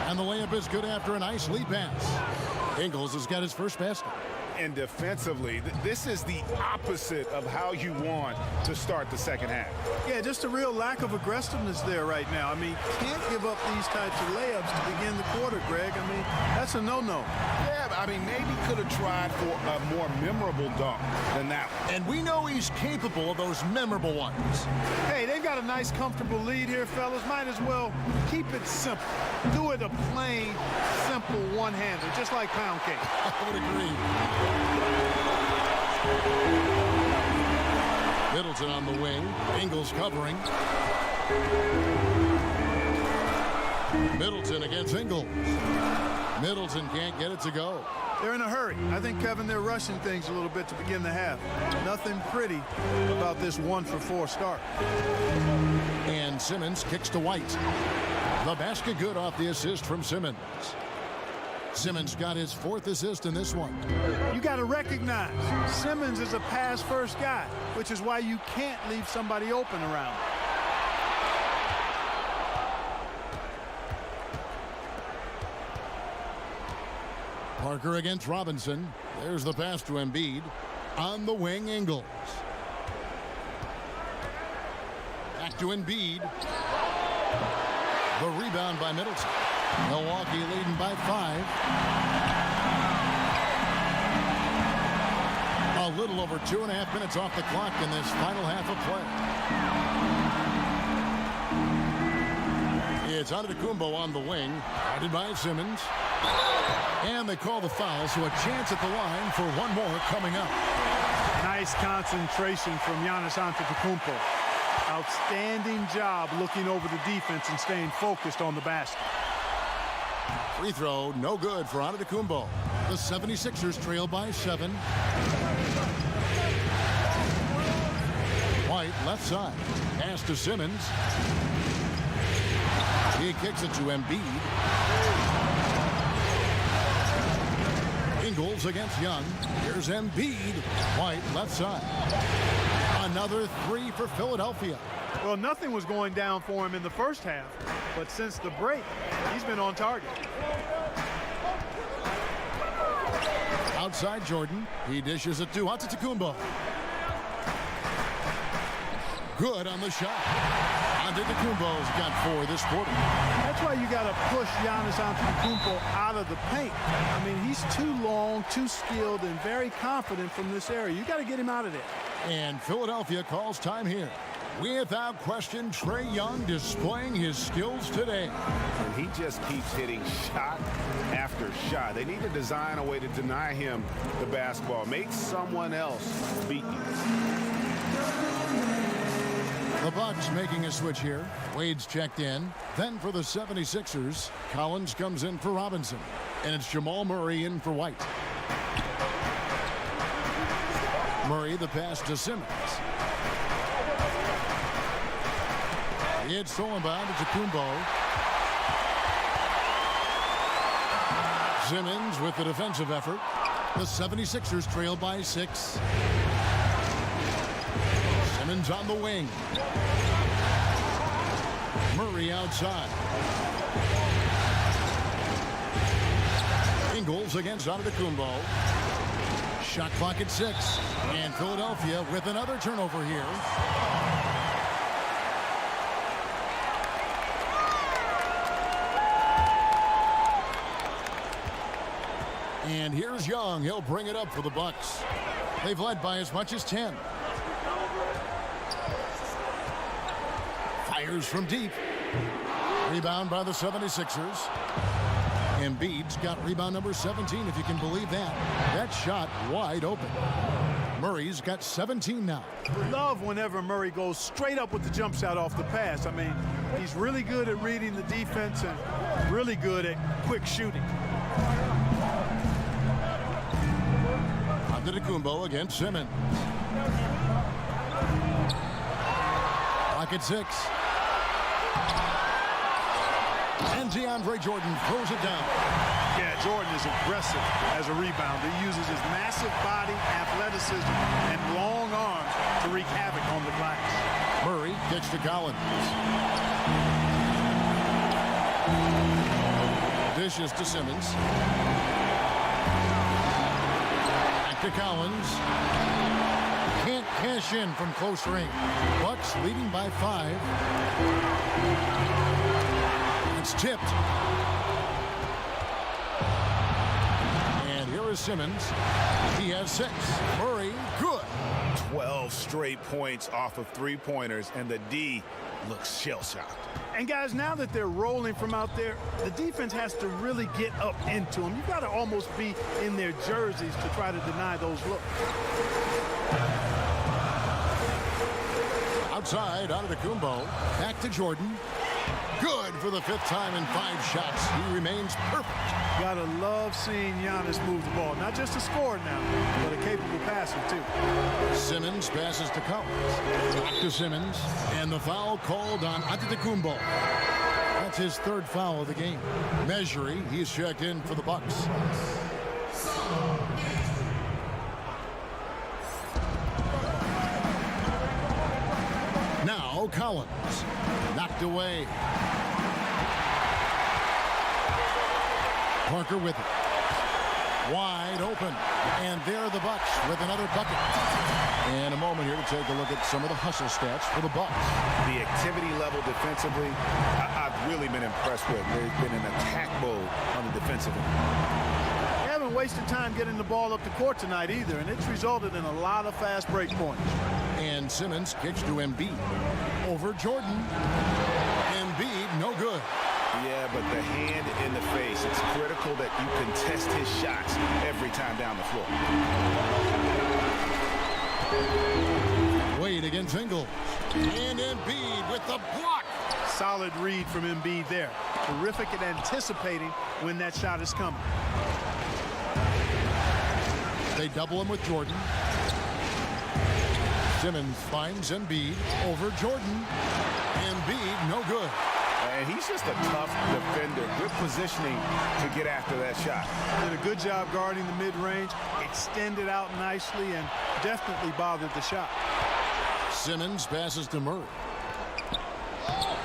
and the layup is good after a nice lead pass. Ingles has got his first basket. And defensively, this is the opposite of how you want to start the second half. Yeah, just a real lack of aggressiveness there right now. I mean, can't give up these types of layups to begin the quarter, Greg. I mean, that's a no-no. Yeah, I mean, maybe could have tried for a more memorable dunk than that one. And we know he's capable of those memorable ones. Hey, they've got a nice, comfortable lead here, fellas. Might as well keep it simple. Do it a plain, simple one-hander, just like pound cake. I would agree. Middleton on the wing. Ingles covering. Middleton against Ingles. Middleton can't get it to go. They're in a hurry. I think, Kevin, they're rushing things a little bit to begin the half. Nothing pretty about this 1-for-4 start. And Simmons kicks to White. The basket good off the assist from Simmons. Simmons got his 4th assist in this one. You got to recognize Simmons is a pass-first guy, which is why you can't leave somebody open around. Parker against Robinson. There's the pass to Embiid. On the wing, Ingles. Back to Embiid. The rebound by Middleton. Milwaukee leading by 5. A little over 2.5 minutes off the clock in this final half of play. It's Antetokounmpo on the wing, guarded by Simmons. And they call the foul, so a chance at the line for one more coming up. Nice concentration from Giannis Antetokounmpo. Outstanding job looking over the defense and staying focused on the basket. Free throw, no good for Antetokounmpo. The 76ers trail by 7. White, left side. Pass to Simmons. He kicks it to Embiid. Ingles against Young. Here's Embiid. White, left side. Another 3 for Philadelphia. Well, nothing was going down for him in the first half, but since the break, he's been on target. Outside Jordan. He dishes it to Antetokounmpo. Good on the shot. Antetokounmpo's got 4 this quarter. That's why you got to push Giannis Antetokounmpo out of the paint. I mean, he's too long, too skilled, and very confident from this area. You got to get him out of there. And Philadelphia calls time here. Without question, Trae Young displaying his skills today. And he just keeps hitting shot after shot. They need to design a way to deny him the basketball. Make someone else beat you. The Bucks making a switch here. Wade's checked in. Then for the 76ers, Collins comes in for Robinson. And it's Jamal Murray in for White. Murray, the pass to Simmons. It's stolen by Antetokounmpo. Simmons with the defensive effort. The 76ers trail by 6. Simmons on the wing. Murray outside. Ingles against Antetokounmpo. Shot clock at 6. And Philadelphia with another turnover here. And here's Young. He'll bring it up for the Bucks. They've led by as much as 10. Fires from deep. Rebound by the 76ers. Embiid's got rebound number 17, if you can believe that. That shot wide open. Murray's got 17 now. Love whenever Murray goes straight up with the jump shot off the pass. I mean, he's really good at reading the defense and really good at quick shooting. Antetokounmpo against Simmons. Pocket 6. And DeAndre Jordan throws it down. Yeah, Jordan is aggressive as a rebounder. He uses his massive body, athleticism, and long arms to wreak havoc on the glass. Murray kicks to Collins. Dishes to Simmons. Back to Collins. Can't cash in from close range. Bucks leading by 5. It's tipped. And here is Simmons. He has 6. Murray, good. 12 straight points off of three-pointers, and the D looks shell-shocked. And guys, now that they're rolling from out there, the defense has to really get up into them. You've got to almost be in their jerseys to try to deny those looks. Outside, Antetokounmpo. Back to Jordan. Good for the 5th time in 5 shots. He remains perfect. Gotta love seeing Giannis move the ball. Not just a scorer now, but a capable passer, too. Simmons passes to Collins. Back to Simmons. And the foul called on Antetokounmpo. That's his 3rd foul of the game. Measuring, he's checked in for the Bucks. Now Collins. Knocked away. Parker with it. Wide open. And there are the Bucks with another bucket. And a moment here to take a look at some of the hustle stats for the Bucks. The activity level defensively, I've really been impressed with. There's been an attack mode on the defensive end. They haven't wasted time getting the ball up the court tonight either, and it's resulted in a lot of fast break points. And Simmons kicks to Embiid. Over Jordan. Embiid, no good. Yeah, but the hand in the face, it's critical that you contest his shots every time down the floor. Wade against Ingles. And Embiid with the block. Solid read from Embiid there. Terrific at anticipating when that shot is coming. They double him with Jordan. Simmons finds Embiid over Jordan. Embiid, no good. And he's just a tough defender. Good positioning to get after that shot. Did a good job guarding the mid-range, extended out nicely, and definitely bothered the shot. Simmons passes to Murray.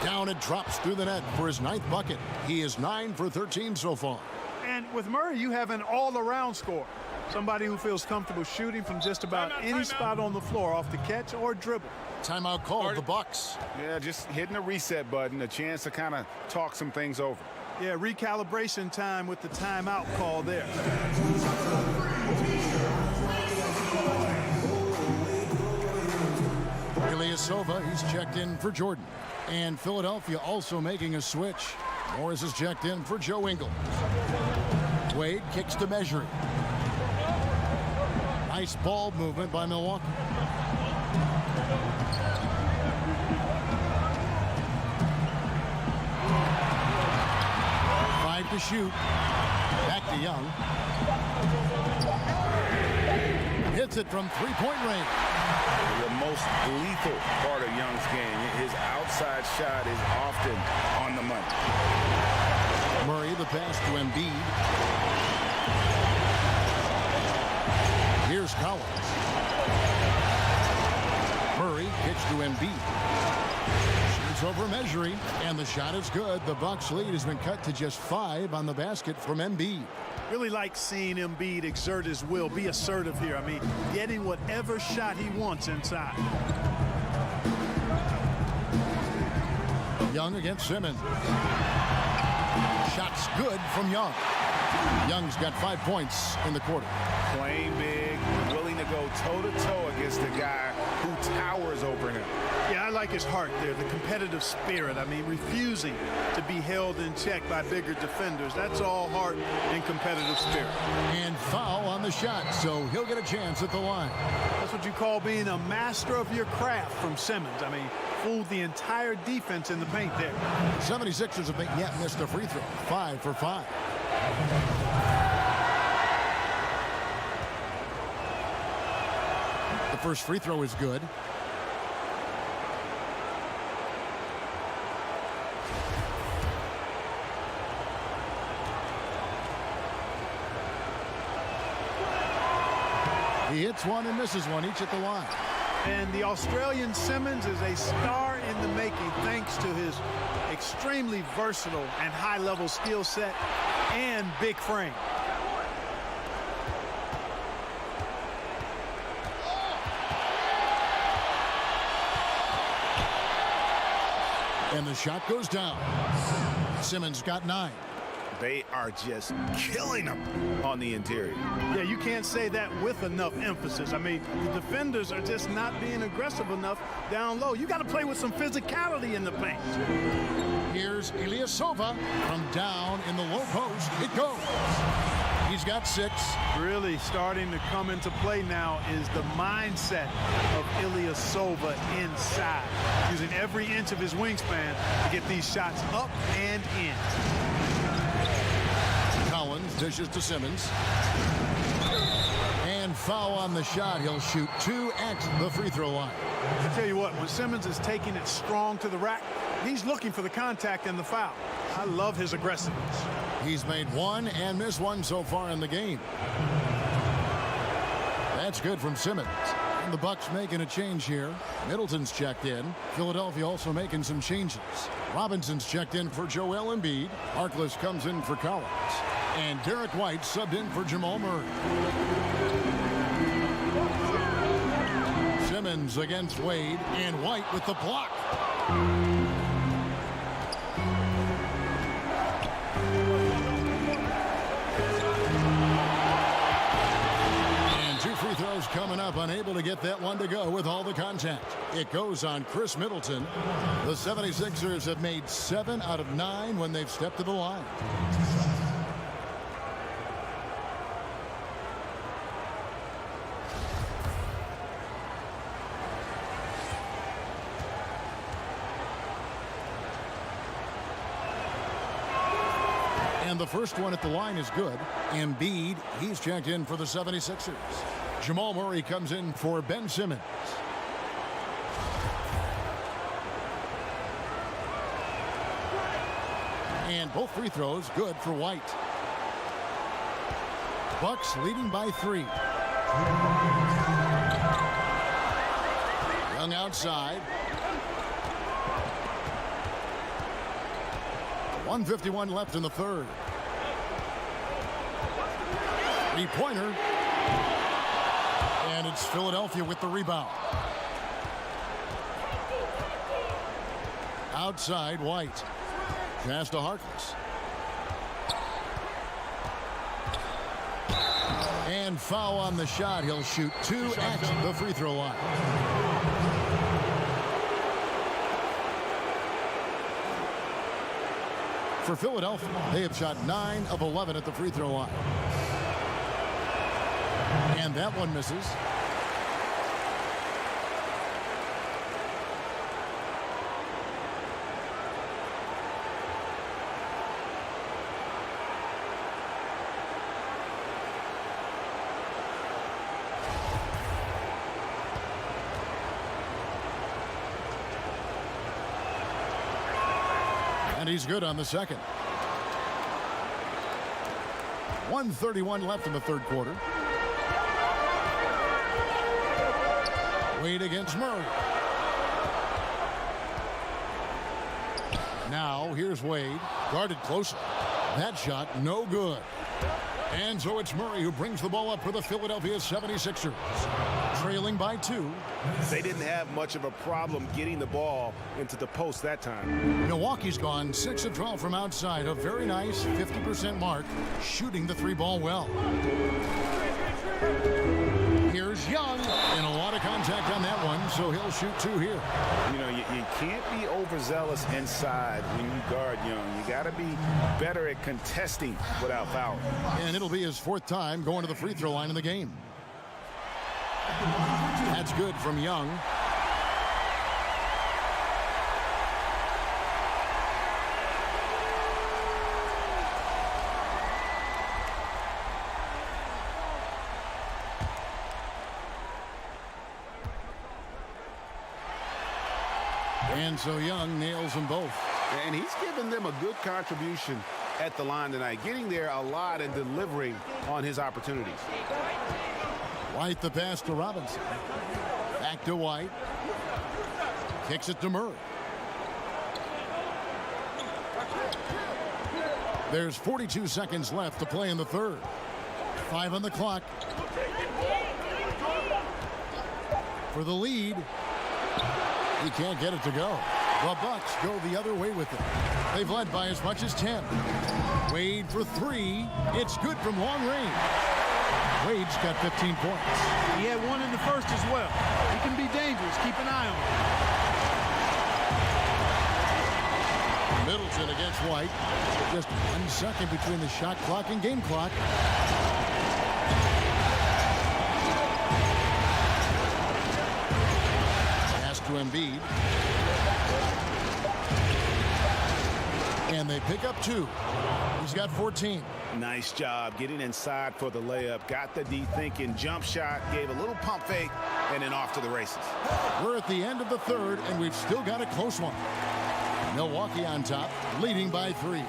Down it drops through the net for his 9th bucket. He is 9 for 13 so far. And with Murray, you have an all-around scorer. Somebody who feels comfortable shooting from just about any spot on the floor off the catch or dribble. Timeout called the Bucks. Yeah, just hitting the reset button, a chance to kind of talk some things over. Yeah, recalibration time with the timeout call there. Ilyasova, he's checked in for Jordan. And Philadelphia also making a switch. Morris is checked in for Joe Ingles. Wade kicks to Measuring. Nice ball movement by Milwaukee. To shoot. Back to Young. Hits it from 3-point range. The most lethal part of Young's game. His outside shot is often on the money. Murray, the pass to Embiid. Here's Collins. Murray kicks to Embiid. Over Measuring, and the shot is good. The Bucks lead has been cut to just 5 on the basket from Embiid. Really like seeing Embiid exert his will, be assertive here. I mean, getting whatever shot he wants inside. Young against Simmons. Shots good from Young. Young's got 5 points in the quarter. Playing big, willing to go toe-to-toe against the guy who towers over him. Yeah, I like his heart there, the competitive spirit. I mean, refusing to be held in check by bigger defenders. That's all heart and competitive spirit. And foul on the shot, so he'll get a chance at the line. That's what you call being a master of your craft from Simmons. I mean, fooled the entire defense in the paint there. 76ers have yet missed a free throw. 5 for 5. The first free throw is good. He hits one and misses one, each at the line. And the Australian Simmons is a star in the making thanks to his extremely versatile and high-level skill set and big frame. And the shot goes down. Simmons got 9. They are just killing them on the interior. Yeah, you can't say that with enough emphasis. I mean, the defenders are just not being aggressive enough down low. You got to play with some physicality in the paint. Here's Ilyasova from down in the low post. It goes. He's got 6. Really starting to come into play now is the mindset of Ilyasova inside, using every inch of his wingspan to get these shots up and in. Collins dishes to Simmons. And foul on the shot. He'll shoot 2 at the free throw line. I tell you what, when Simmons is taking it strong to the rack, he's looking for the contact and the foul. I love his aggressiveness. He's made 1 and missed 1 so far in the game. That's good from Simmons. And the Bucks making a change here. Middleton's checked in. Philadelphia also making some changes. Robinson's checked in for Joel Embiid. Harkless comes in for Collins. And Derek White subbed in for Jamal Murray. Simmons against Wade, and White with the block. And 2 free throws coming up, unable to get that one to go with all the contact. It goes on Chris Middleton. The 76ers have made 7 out of 9 when they've stepped to the line. And the first one at the line is good. Embiid, he's checked in for the 76ers. Jamal Murray comes in for Ben Simmons. And both free throws good for White. Bucks leading by 3. Young outside. 1:51 left in the third. 3-pointer. And it's Philadelphia with the rebound. Outside, White. Pass to Harkless. And foul on the shot. He'll shoot 2 at the free throw line. For Philadelphia, they have shot 9 of 11 at the free throw line. And that one misses. And he's good on the second. 1:31 left in the third quarter. Wade against Murray. Now here's Wade, guarded closely. That shot no good. And so it's Murray who brings the ball up for the Philadelphia 76ers. Trailing by 2. They didn't have much of a problem getting the ball into the post that time. Milwaukee's gone 6 of 12 from outside. A very nice 50% mark, shooting the 3-ball well. Here's Young, and a lot of contact. contact on that one, so he'll shoot 2 here. You know, you can't be overzealous inside when you guard Young. You got to be better at contesting without fouling. And it'll be his 4th time going to the free throw line in the game. That's good from Young. And so Young nails them both. And he's given them a good contribution at the line tonight, getting there a lot and delivering on his opportunities. White the pass to Robinson. Back to White. Kicks it to Murray. There's 42 seconds left to play in the 3rd. 5 on the clock. For the lead. He can't get it to go. The Bucks go the other way with it. They've led by as much as 10. Wade for 3. It's good from long range. Wade's got 15 points. He had 1 in the 1st as well. He can be dangerous. Keep an eye on him. Middleton against White. Just 1 second between the shot clock and game clock. To Embiid. And they pick up 2. He's got 14. Nice job getting inside for the layup. Got the D thinking, jump shot, gave a little pump fake, and then off to the races. We're at the end of the 3rd, and we've still got a close one. Milwaukee on top, leading by 3.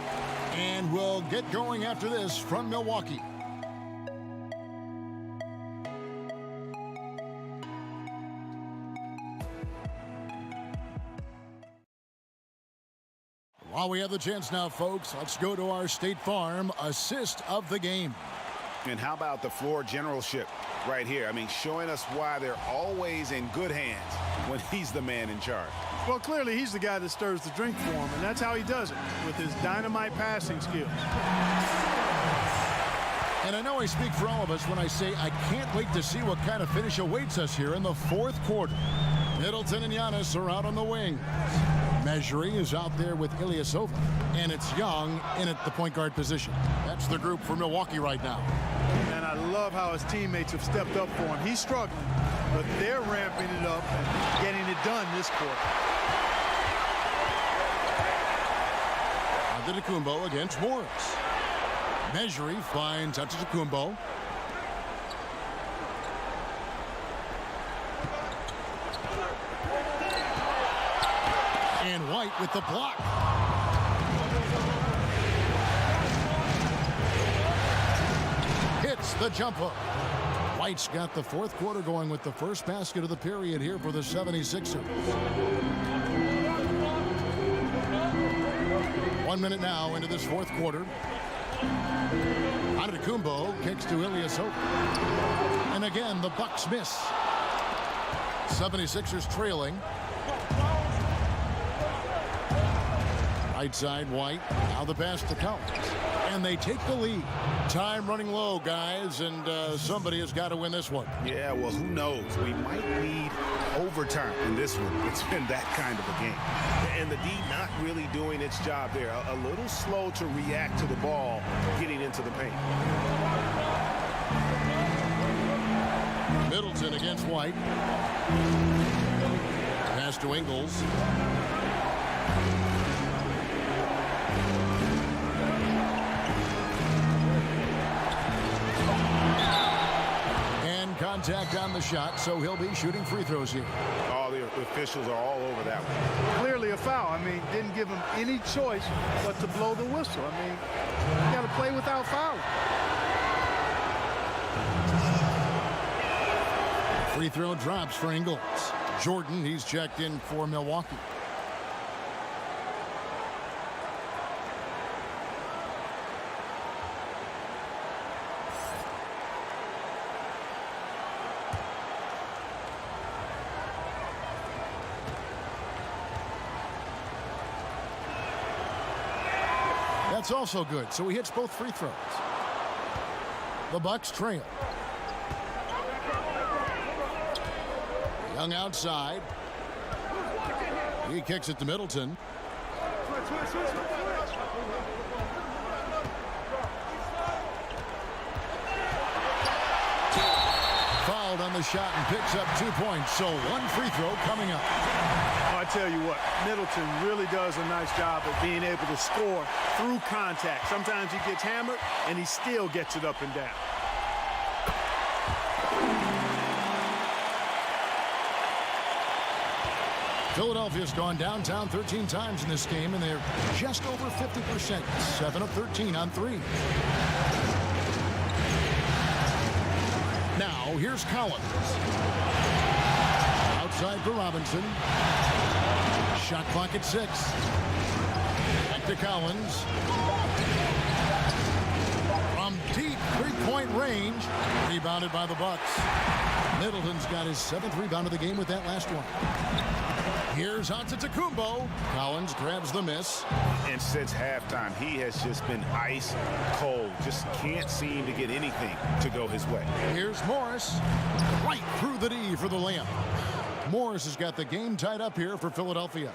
And we'll get going after this from Milwaukee. While we have the chance now, folks, let's go to our State Farm assist of the game. And how about the floor generalship right here? I mean, showing us why they're always in good hands when he's the man in charge. Well, clearly he's the guy that stirs the drink for him, and that's how he does it, with his dynamite passing skills. And I know I speak for all of us when I say I can't wait to see what kind of finish awaits us here in the 4th quarter. Middleton and Giannis are out on the wings. Measuring is out there with Ilyasova, and it's Young in at the point guard position. That's the group for Milwaukee right now. And I love how his teammates have stepped up for him. He's struggling, but they're ramping it up and getting it done this quarter. Antetokounmpo against Morris. Measuring finds Antetokounmpo. And White with the block. Hits the jumper. White's got the 4th quarter going with the first basket of the period here for the 76ers. 1 minute now into this 4th quarter. Antetokounmpo kicks to Ilyasova. And again, the Bucks miss. 76ers trailing. Right side, White. Now the pass to Collins. And they take the lead. Time running low, guys, and somebody has got to win this one. Yeah, well, who knows? We might need overtime in this one. It's been that kind of a game. And the D not really doing its job there. A little slow to react to the ball getting into the paint. Middleton against White. Pass to Ingles. Contact on the shot, so he'll be shooting free throws here. Oh, the officials are all over that one. Clearly a foul. I mean, didn't give him any choice but to blow the whistle. I mean, you got to play without fouling. Free throw drops for Ingles. Jordan, he's checked in for Milwaukee. That's also good, so he hits both free throws. The Bucks trail. Young outside. He kicks it to Middleton. Fouled on the shot and picks up 2 points. So one free throw coming up. I tell you what, Middleton really does a nice job of being able to score through contact. Sometimes he gets hammered, and he still gets it up and down. Philadelphia's gone downtown 13 times in this game, and they're just over 50%. 7 of 13 on 3. Now, here's Collins. Outside for Robinson. Shot clock at 6. Back to Collins. From deep three-point range. Rebounded by the Bucks. Middleton's got his 7th rebound of the game with that last one. Here's Antetokounmpo. Collins grabs the miss. And since halftime, he has just been ice cold. Just can't seem to get anything to go his way. Here's Morris. Right through the D for the layup. Morris has got the game tied up here for Philadelphia.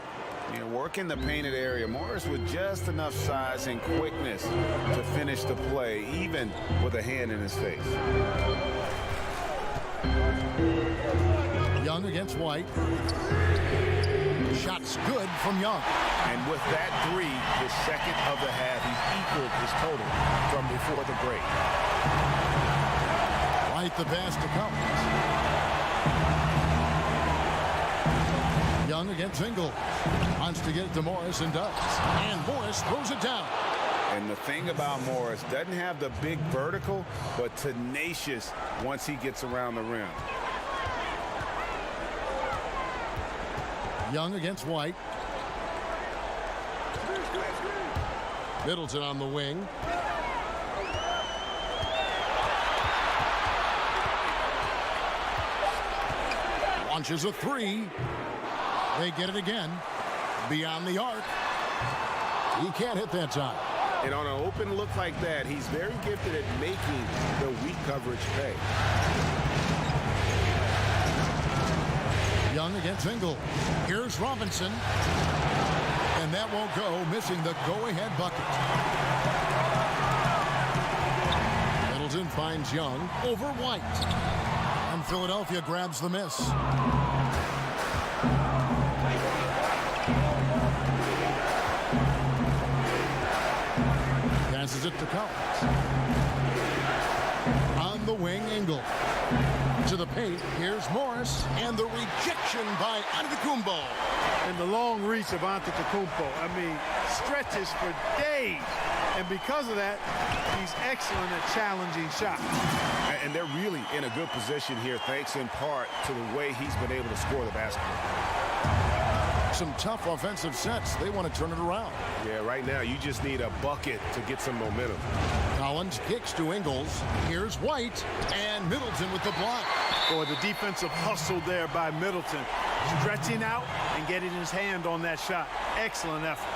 You know, working the painted area, Morris with just enough size and quickness to finish the play, even with a hand in his face. Young against White. Shot's good from Young. And with that three, his second of the half, he equaled his total from before the break. White the pass to Collins. Young against Ingles. Wants to get it to Morris and does. And Morris throws it down. And the thing about Morris, doesn't have the big vertical, but tenacious once he gets around the rim. Young against White. Middleton on the wing. Launches a three. They get it again. Beyond the arc. He can't hit that time. And on an open look like that, he's very gifted at making the weak coverage pay. Young against Ingles. Here's Robinson. And that won't go, missing the go-ahead bucket. Middleton finds Young over White. And Philadelphia grabs the miss. Passes it to Collins. On the wing, Ingles. To the paint, here's Morris, and the rejection by Antetokounmpo. And the long reach of Antetokounmpo, I mean, stretches for days. And because of that, he's excellent at challenging shots. And they're really in a good position here, thanks in part to the way he's been able to score the basketball. Some tough offensive sets. They want to turn it around. Yeah, right now you just need a bucket to get some momentum. Collins kicks to Ingles. Here's White, and Middleton with the block. Boy, the defensive hustle there by Middleton. Stretching out and getting his hand on that shot. Excellent effort.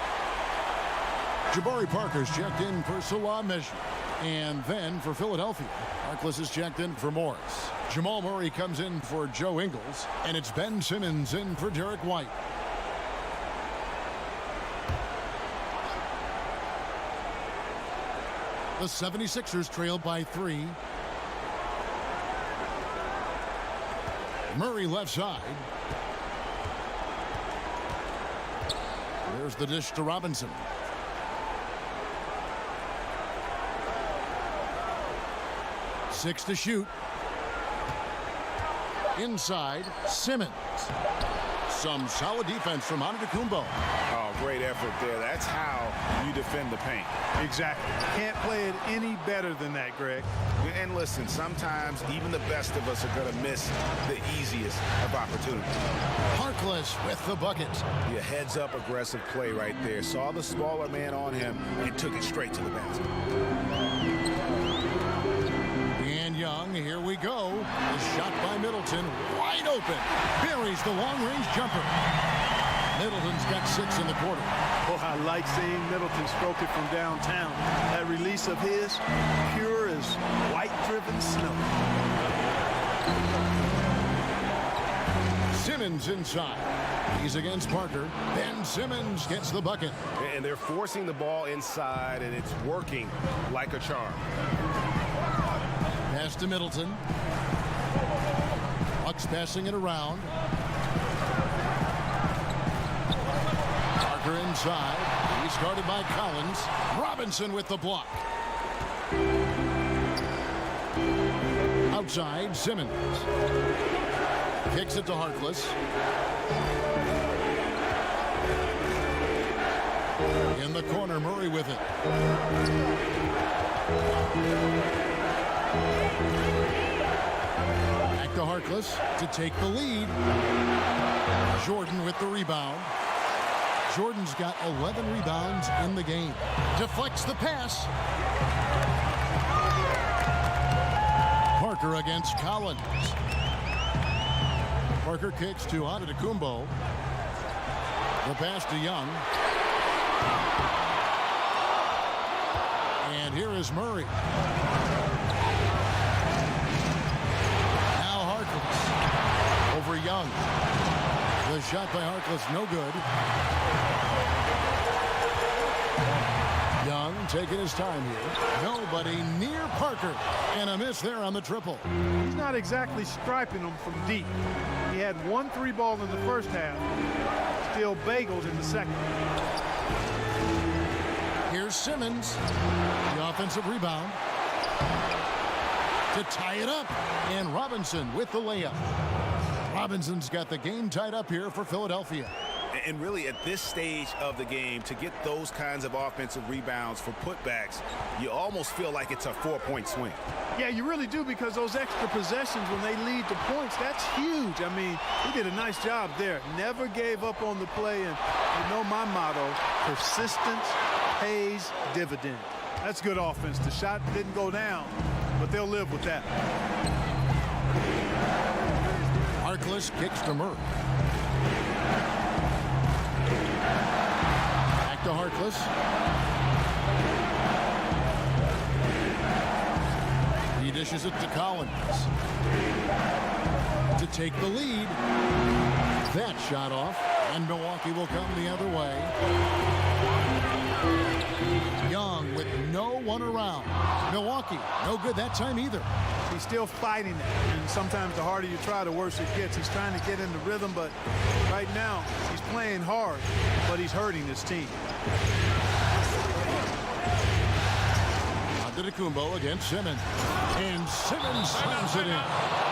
Jabari Parker's checked in for Salah Measure. And then for Philadelphia, Harkless is checked in for Morris. Jamal Murray comes in for Joe Ingles. And it's Ben Simmons in for Derek White. The 76ers trail by 3. Murray left side. There's the dish to Robinson. Six to shoot. Inside, Simmons. Some solid defense from Antetokounmpo. Oh, great effort there. That's how you defend the paint. Exactly. Can't play it any better than that, Greg. And listen, sometimes even the best of us are going to miss the easiest of opportunities. Harkless with the bucket. Yeah, heads-up aggressive play right there. Saw the smaller man on him and took it straight to the basket. And Young, here we go. The shot by Middleton, wide open. Buries the long-range jumper. Middleton's got 6 in the quarter. Oh, I like seeing Middleton stroke it from downtown. That release of his, pure as white-driven snow. Simmons inside. He's against Parker. Ben Simmons gets the bucket. And they're forcing the ball inside, and it's working like a charm. Pass to Middleton. Bucks passing it around. Parker inside. He's guarded by Collins. Robinson with the block. Outside, Simmons. Kicks it to Harkless. In the corner, Murray with it. Back to Harkless to take the lead. Jordan with the rebound. Jordan's got 11 rebounds in the game. Deflects the pass. Parker against Collins. Parker kicks to Antetokounmpo. The pass to Young. And here is Murray. Now Harkless over Young. The shot by Harkless, no good. Young taking his time here. Nobody near Parker. And a miss there on the triple. He's not exactly striping them from deep. He had 1 3-ball in the first half. Still bagels in the second. Here's Simmons. The offensive rebound. To tie it up. And Robinson with the layup. Robinson's got the game tied up here for Philadelphia. And really, at this stage of the game, to get those kinds of offensive rebounds for putbacks, you almost feel like it's a 4-point swing. Yeah, you really do, because those extra possessions when they lead to points, that's huge. I mean, he did a nice job there. Never gave up on the play. And you know my motto, persistence pays dividend. That's good offense. The shot didn't go down, but they'll live with that. Harkless kicks to Murray. Back to Harkless. He dishes it to Collins. To take the lead. That shot off, and Milwaukee will come the other way. Young with no one around. Milwaukee, no good that time either. He's still fighting it, and sometimes the harder you try, the worse it gets. He's trying to get in the rhythm, but right now he's playing hard, but he's hurting his team. Antetokounmpo against Simmons, and Simmons slams it in.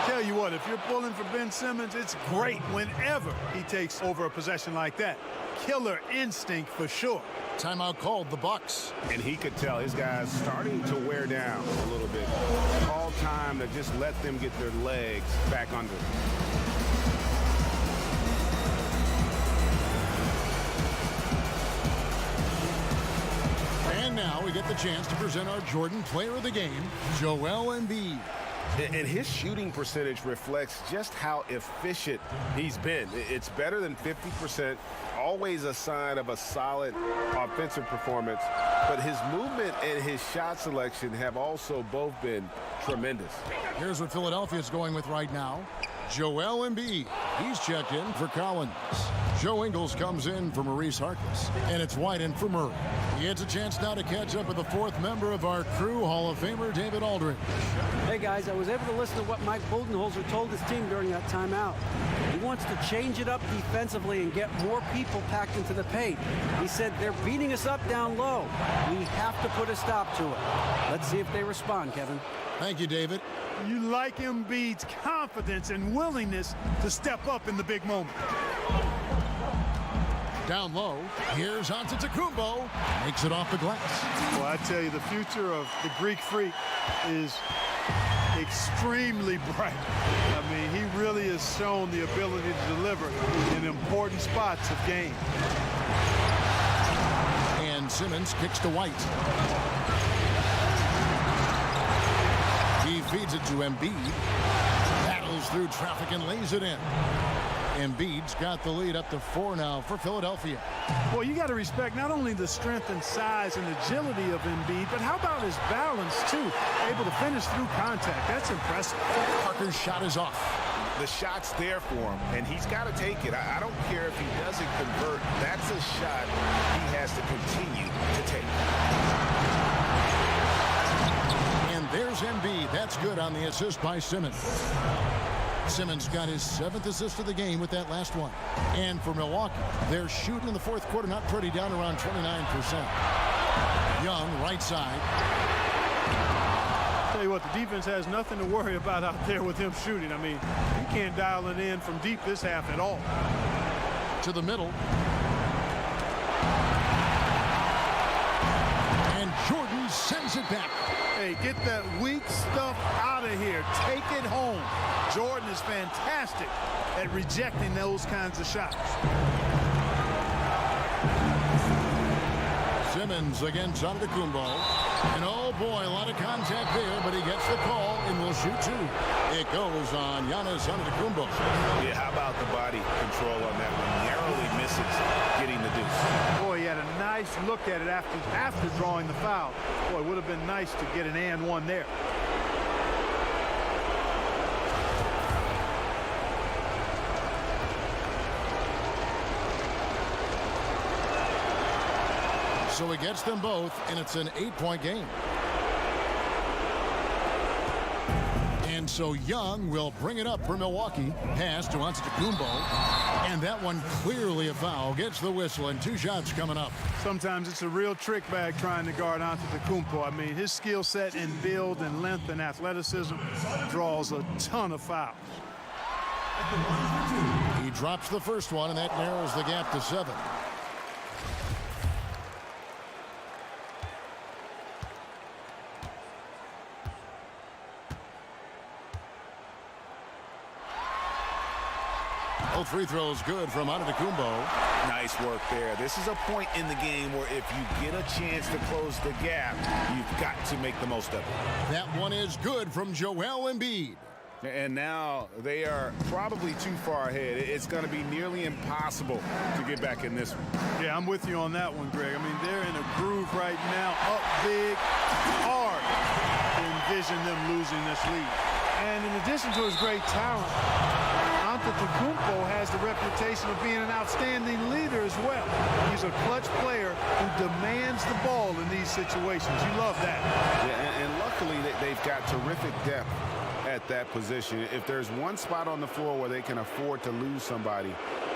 Tell you what, if you're pulling for Ben Simmons, it's great whenever he takes over a possession like that. Killer instinct for sure. Timeout called, the Bucks. And he could tell his guys starting to wear down a little bit. Call time to just let them get their legs back under. And now we get the chance to present our Jordan Player of the Game, Joel Embiid. And his shooting percentage reflects just how efficient he's been. It's better than 50%, always a sign of a solid offensive performance. But his movement and his shot selection have also both been tremendous. Here's what Philadelphia's going with right now. Joel Embiid. He's checked in for Collins. Joe Ingles comes in for Maurice Harkless. And it's White in for Murray. He gets a chance now to catch up with the 4th member of our crew, Hall of Famer David Aldridge. Hey guys, I was able to listen to what Mike Budenholzer told his team during that timeout. He wants to change it up defensively and get more people packed into the paint. He said they're beating us up down low. We have to put a stop to it. Let's see if they respond, Kevin. Thank you, David. You like Embiid's confidence and willingness to step up in the big moment. Down low, here's Antetokounmpo. Makes it off the glass. Well, I tell you, the future of the Greek Freak is extremely bright. I mean, he really has shown the ability to deliver in important spots of game. And Simmons kicks to White. He feeds it to Embiid. Battles through traffic and lays it in. Embiid's got the lead up to 4 now for Philadelphia. Well, you got to respect not only the strength and size and agility of Embiid, but how about his balance, too? Able to finish through contact. That's impressive. Parker's shot is off. The shot's there for him, and he's got to take it. I don't care if he doesn't convert. That's a shot he has to continue to take. And there's Embiid. That's good on the assist by Simmons. Simmons got his 7th assist of the game with that last one. And for Milwaukee, they're shooting in the fourth quarter, not pretty, down around 29%. Young, right side. Tell you what, the defense has nothing to worry about out there with him shooting. I mean, you can't dial it in from deep this half at all. To the middle. And Jordan sends it back. Hey, get that weak stuff out of here. Take it home. Jordan is fantastic at rejecting those kinds of shots. Simmons against Antetokounmpo. And oh boy, a lot of contact there, but he gets the call and will shoot 2. It goes on Giannis Antetokounmpo. Yeah, how about the body control on that one? Narrowly misses getting the deuce. Boy, he had a nice look at it after drawing the foul. Boy, it would have been nice to get an and one there. So he gets them both, and it's an 8-point game. And so Young will bring it up for Milwaukee. Pass to Antetokounmpo. And that one clearly a foul. Gets the whistle, and 2 shots coming up. Sometimes it's a real trick bag trying to guard Antetokounmpo. I mean, his skill set in build and length and athleticism draws a ton of fouls. He drops the first one, and that narrows the gap to 7. Both free throws good from Antetokounmpo. Nice work there. This is a point in the game where if you get a chance to close the gap, you've got to make the most of it. That one is good from Joel Embiid. And now they are probably too far ahead. It's going to be nearly impossible to get back in this one. Yeah, I'm with you on that one, Greg. I mean, they're in a groove right now, up big, hard to envision them losing this lead. And in addition to his great talent, Antetokounmpo has the reputation of being an outstanding leader as well. He's a clutch player who demands the ball in these situations. You love that. Yeah, and luckily they've got terrific depth at that position. If there's one spot on the floor where they can afford to lose somebody,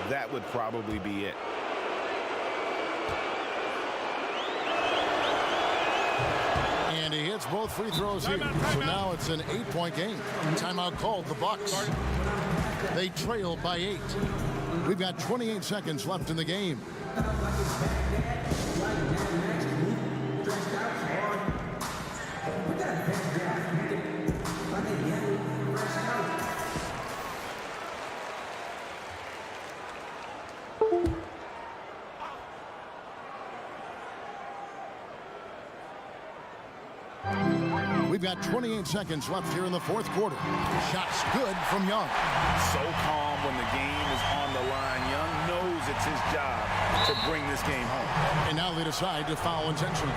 that would probably be it. And he hits both free throws here. So now it's an 8-point game. Timeout called the Bucks. They trail by 8. We've got 28 seconds left in the game. We've got 28 seconds left here in the fourth quarter. Shots good from Young. So calm when the game is on the line. Young knows it's his job to bring this game home. And now they decide to foul intentionally.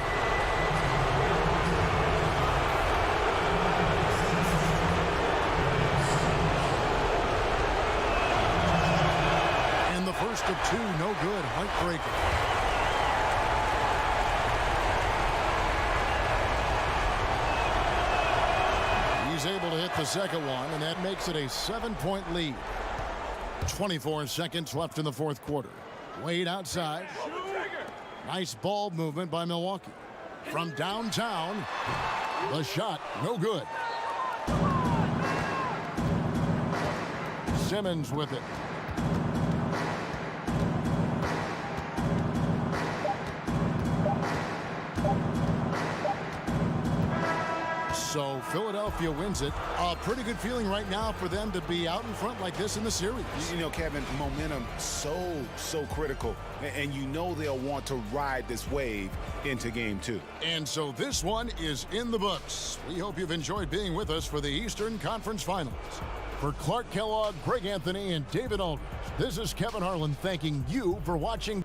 And the first of 2, no good. Heartbreaker. He's able to hit the second one, and that makes it a 7-point lead. 24 seconds left in the fourth quarter. Wade outside. Nice ball movement by Milwaukee. From downtown, the shot, no good. Simmons with it. So Philadelphia wins it. A pretty good feeling right now for them to be out in front like this in the series. You know, Kevin, momentum so critical. And you know they'll want to ride this wave into game 2. And so this one is in the books. We hope you've enjoyed being with us for the Eastern Conference Finals. For Clark Kellogg, Greg Anthony, and David Aldridge, this is Kevin Harlan thanking you for watching.